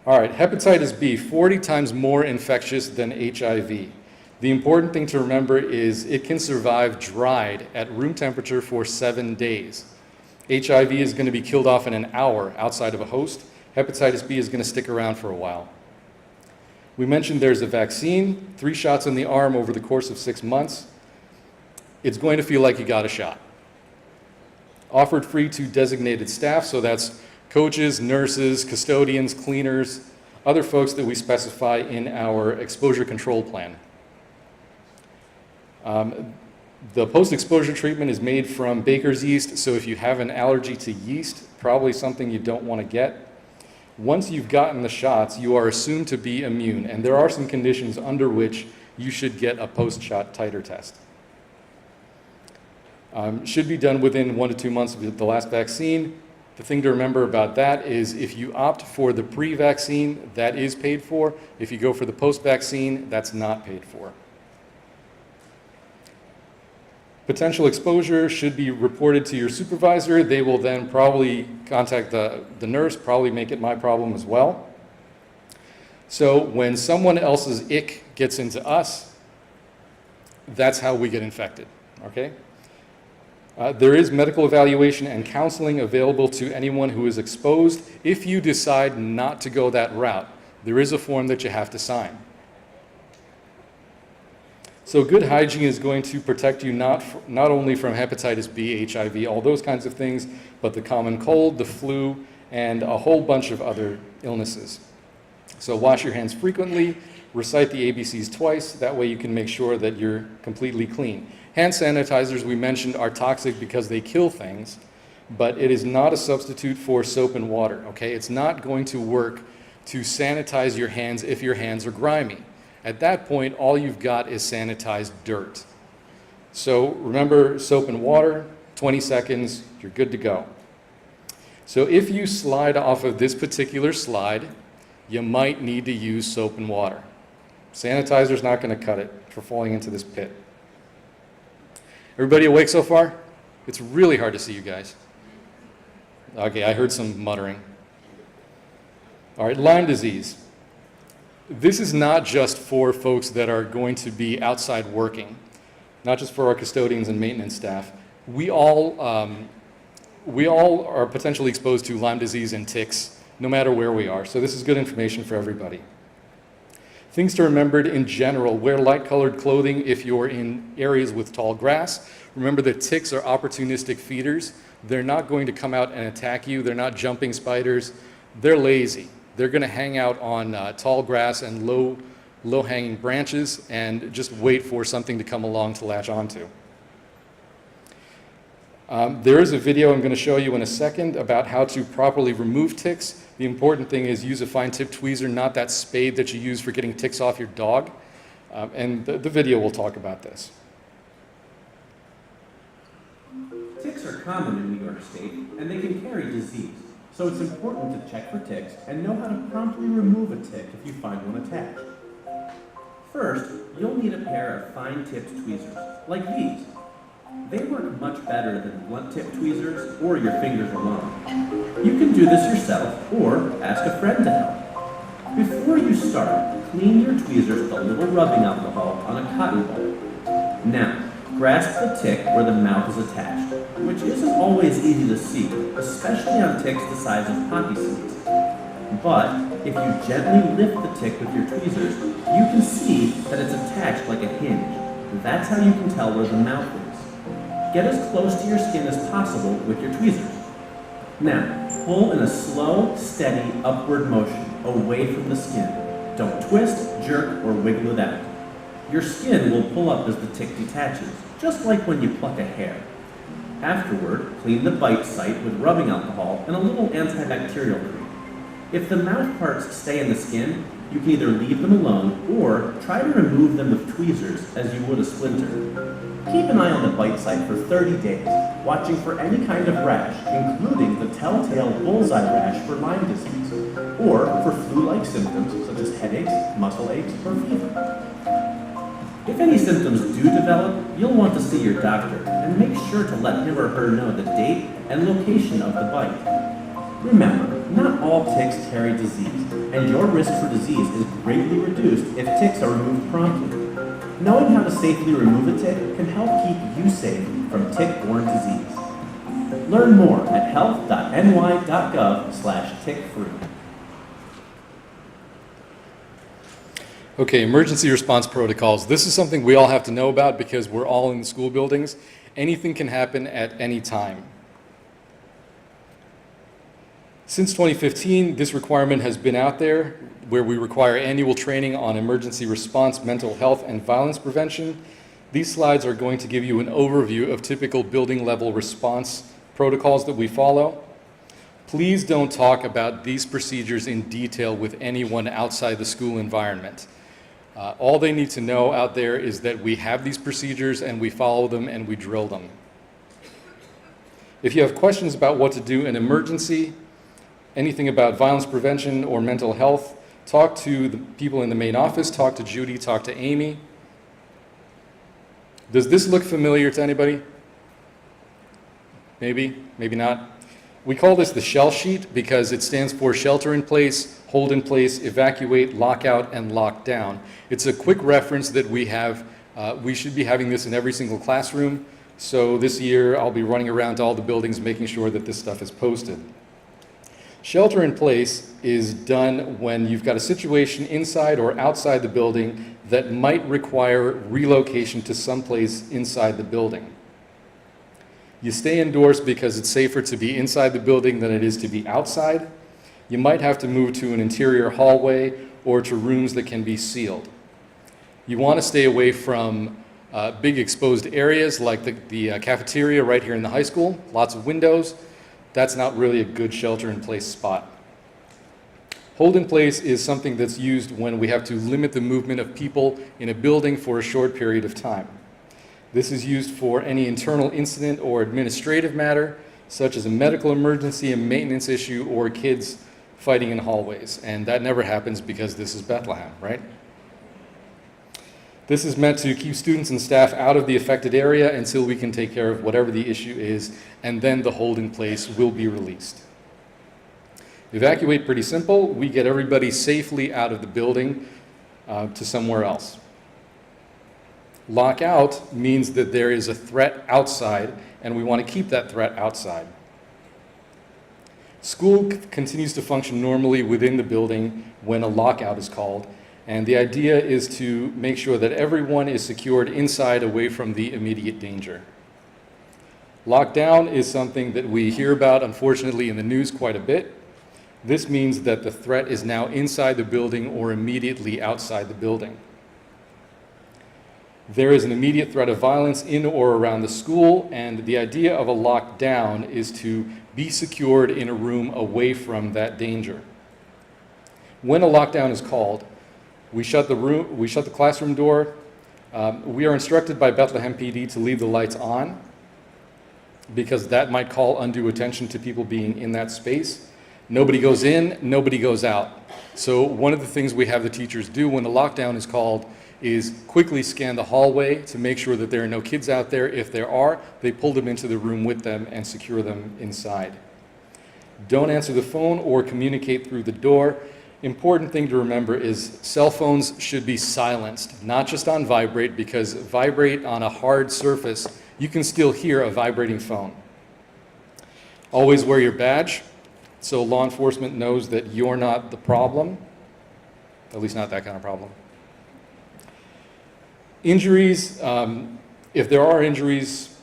All right, hepatitis B, 40 times more infectious than HIV. The important thing to remember is it can survive dried at room temperature for 7 days. HIV is going to be killed off in an hour outside of a host. Hepatitis B is going to stick around for a while. We mentioned there's a vaccine, 3 shots in the arm over the course of 6 months. It's going to feel like you got a shot. Offered free to designated staff, so that's coaches, nurses, custodians, cleaners, other folks that we specify in our exposure control plan. The post-exposure treatment is made from baker's yeast, so if you have an allergy to yeast, probably something you don't want to get. Once you've gotten the shots, you are assumed to be immune, and there are some conditions under which you should get a post-shot titer test. Should be done within 1 to 2 months of the last vaccine. The thing to remember about that is if you opt for the pre-vaccine, that is paid for. If you go for the post-vaccine, that's not paid for. Potential exposure should be reported to your supervisor. They will then probably contact the nurse, probably make it my problem as well. So when someone else's ick gets into us, that's how we get infected, okay? There is medical evaluation and counseling available to anyone who is exposed. If you decide not to go that route, there is a form that you have to sign. So good hygiene is going to protect you not only from hepatitis B, HIV, all those kinds of things, but the common cold, the flu, and a whole bunch of other illnesses. So wash your hands frequently, recite the ABCs twice, that way you can make sure that you're completely clean. Hand sanitizers, we mentioned, are toxic because they kill things, but it is not a substitute for soap and water, okay? It's not going to work to sanitize your hands if your hands are grimy. At that point, all you've got is sanitized dirt. So remember soap and water, 20 seconds, you're good to go. So if you slide off of this particular slide, you might need to use soap and water. Sanitizer's not going to cut it for falling into this pit. Everybody awake so far? It's really hard to see you guys. Okay, I heard some muttering. All right, Lyme disease. This is not just for folks that are going to be outside working, not just for our custodians and maintenance staff. We all are potentially exposed to Lyme disease and ticks, no matter where we are. So this is good information for everybody. Things to remember in general: wear light-colored clothing if you're in areas with tall grass. Remember that ticks are opportunistic feeders. They're not going to come out and attack you. They're not jumping spiders. They're lazy. They're going to hang out on tall grass and low-hanging branches and just wait for something to come along to latch onto. There is a video I'm going to show you in a second about how to properly remove ticks. The important thing is use a fine-tipped tweezer, not that spade that you use for getting ticks off your dog. And the video will talk about this. Ticks are common in New York State, and they can carry disease. So it's important to check for ticks and know how to promptly remove a tick if you find one attached. First, you'll need a pair of fine-tipped tweezers, like these. They work much better than blunt-tipped tweezers or your fingers alone. You can do this yourself or ask a friend to help. Before you start, clean your tweezers with a little rubbing alcohol on a cotton ball. Now, grasp the tick where the mouth is attached, which isn't always easy to see, especially on ticks the size of poppy seeds. But if you gently lift the tick with your tweezers, you can see that it's attached like a hinge. That's how you can tell where the mouth is. Get as close to your skin as possible with your tweezers. Now, pull in a slow, steady, upward motion away from the skin. Don't twist, jerk, or wiggle it out. Your skin will pull up as the tick detaches, just like when you pluck a hair. Afterward, clean the bite site with rubbing alcohol and a little antibacterial cream. If the mouth parts stay in the skin, you can either leave them alone or try to remove them with tweezers as you would a splinter. Keep an eye on the bite site for 30 days, watching for any kind of rash, including the telltale bullseye rash for Lyme disease, or for flu-like symptoms such as headaches, muscle aches, or fever. If any symptoms do develop, you'll want to see your doctor and make sure to let him or her know the date and location of the bite. Remember, not all ticks carry disease, and your risk for disease is greatly reduced if ticks are removed promptly. Knowing how to safely remove a tick can help keep you safe from tick-borne disease. Learn more at health.ny.gov/tick-free. Okay, emergency response protocols. This is something we all have to know about because we're all in the school buildings. Anything can happen at any time. Since 2015, this requirement has been out there where we require annual training on emergency response, mental health, and violence prevention. These slides are going to give you an overview of typical building level response protocols that we follow. Please don't talk about these procedures in detail with anyone outside the school environment. All they need to know out there is that we have these procedures and we follow them and we drill them. If you have questions about what to do in emergency, anything about violence prevention or mental health, talk to the people in the main office, talk to Judy, talk to Amy. Does this look familiar to anybody? Maybe, maybe not. We call this the shell sheet because it stands for shelter in place, hold in place, evacuate, lock out, and lock down. It's a quick reference that we have. We should be having this in every single classroom. So this year I'll be running around to all the buildings making sure that this stuff is posted. Shelter in place is done when you've got a situation inside or outside the building that might require relocation to someplace inside the building. You stay indoors because it's safer to be inside the building than it is to be outside. You might have to move to an interior hallway or to rooms that can be sealed. You want to stay away from big exposed areas like the cafeteria right here in the high school, lots of windows. That's not really a good shelter-in-place spot. Hold-in-place is something that's used when we have to limit the movement of people in a building for a short period of time. This is used for any internal incident or administrative matter, such as a medical emergency, a maintenance issue, or kids fighting in hallways. And that never happens because this is Bethlehem, right? This is meant to keep students and staff out of the affected area until we can take care of whatever the issue is, and then the holding place will be released. Evacuate, pretty simple. We get everybody safely out of the building to somewhere else. Lockout means that there is a threat outside, and we want to keep that threat outside. School continues to function normally within the building when a lockout is called, and the idea is to make sure that everyone is secured inside, away from the immediate danger. Lockdown is something that we hear about, unfortunately, in the news quite a bit. This means that the threat is now inside the building or immediately outside the building. There is an immediate threat of violence in or around the school, and the idea of a lockdown is to be secured in a room away from that danger. When a lockdown is called, we shut the classroom door. We are instructed by Bethlehem PD to leave the lights on because that might call undue attention to people being in that space. Nobody goes in, nobody goes out. So one of the things we have the teachers do when the lockdown is called is quickly scan the hallway to make sure that there are no kids out there. If there are, they pull them into the room with them and secure them inside. Don't answer the phone or communicate through the door. Important thing to remember is cell phones should be silenced, not just on vibrate, because vibrate on a hard surface, you can still hear a vibrating phone. Always wear your badge so law enforcement knows that you're not the problem, at least not that kind of problem. Injuries, if there are injuries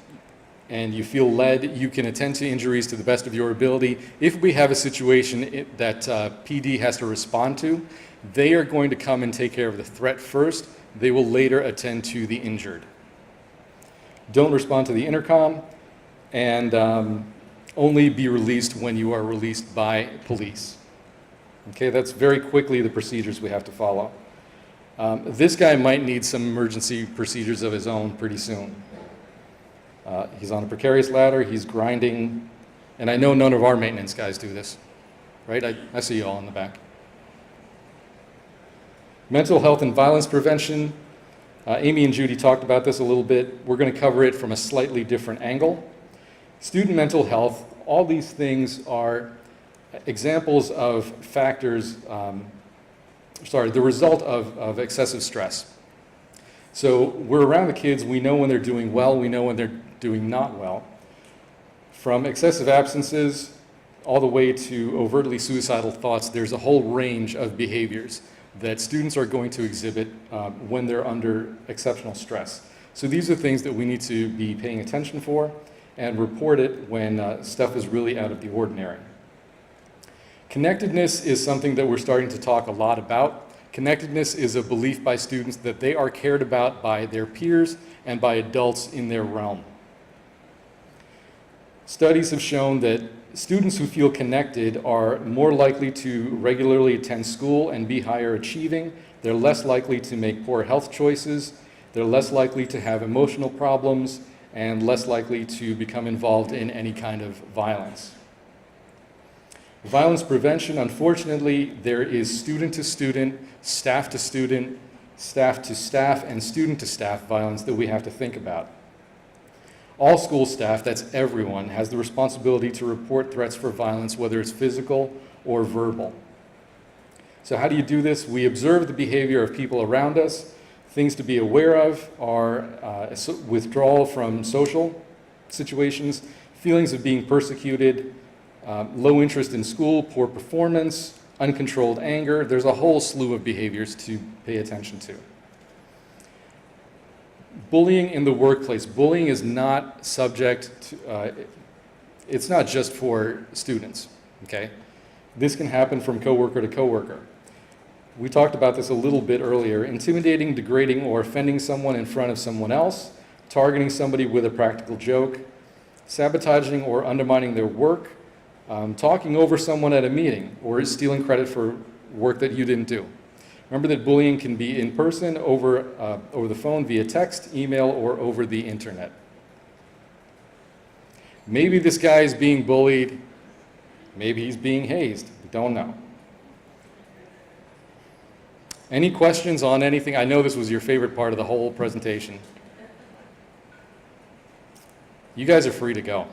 and you feel led, you can attend to injuries to the best of your ability. If we have a situation that PD has to respond to, they are going to come and take care of the threat first. They will later attend to the injured. Don't respond to the intercom, and only be released when you are released by police. Okay, that's very quickly the procedures we have to follow. This guy might need some emergency procedures of his own pretty soon. He's on a precarious ladder, he's grinding, and I know none of our maintenance guys do this, right? I see you all in the back. Mental health and violence prevention. Amy and Judy talked about this a little bit. We're going to cover it from a slightly different angle. Student mental health, all these things are examples of factors, the result of excessive stress. So we're around the kids, we know when they're doing well, we know when they're doing not well. From excessive absences all the way to overtly suicidal thoughts, there's a whole range of behaviors that students are going to exhibit when they're under exceptional stress. So these are things that we need to be paying attention for and report it when stuff is really out of the ordinary. Connectedness is something that we're starting to talk a lot about. Connectedness is a belief by students that they are cared about by their peers and by adults in their realm. Studies have shown that students who feel connected are more likely to regularly attend school and be higher achieving. They're less likely to make poor health choices. They're less likely to have emotional problems and less likely to become involved in any kind of violence. Violence prevention, unfortunately, there is student to student, staff to student, staff to staff, and student to staff violence that we have to think about. All school staff, that's everyone, has the responsibility to report threats for violence, whether it's physical or verbal. So how do you do this? We observe the behavior of people around us. Things to be aware of are withdrawal from social situations, feelings of being persecuted, low interest in school, poor performance, uncontrolled anger. There's a whole slew of behaviors to pay attention to. Bullying in the workplace. Bullying is not subject to, it's not just for students, okay? This can happen from coworker to coworker. We talked about this a little bit earlier. Intimidating, degrading, or offending someone in front of someone else, targeting somebody with a practical joke, sabotaging or undermining their work, talking over someone at a meeting, or stealing credit for work that you didn't do. Remember that bullying can be in person, over the phone, via text, email, or over the internet. Maybe this guy is being bullied, maybe he's being hazed, don't know. Any questions on anything? I know this was your favorite part of the whole presentation. You guys are free to go.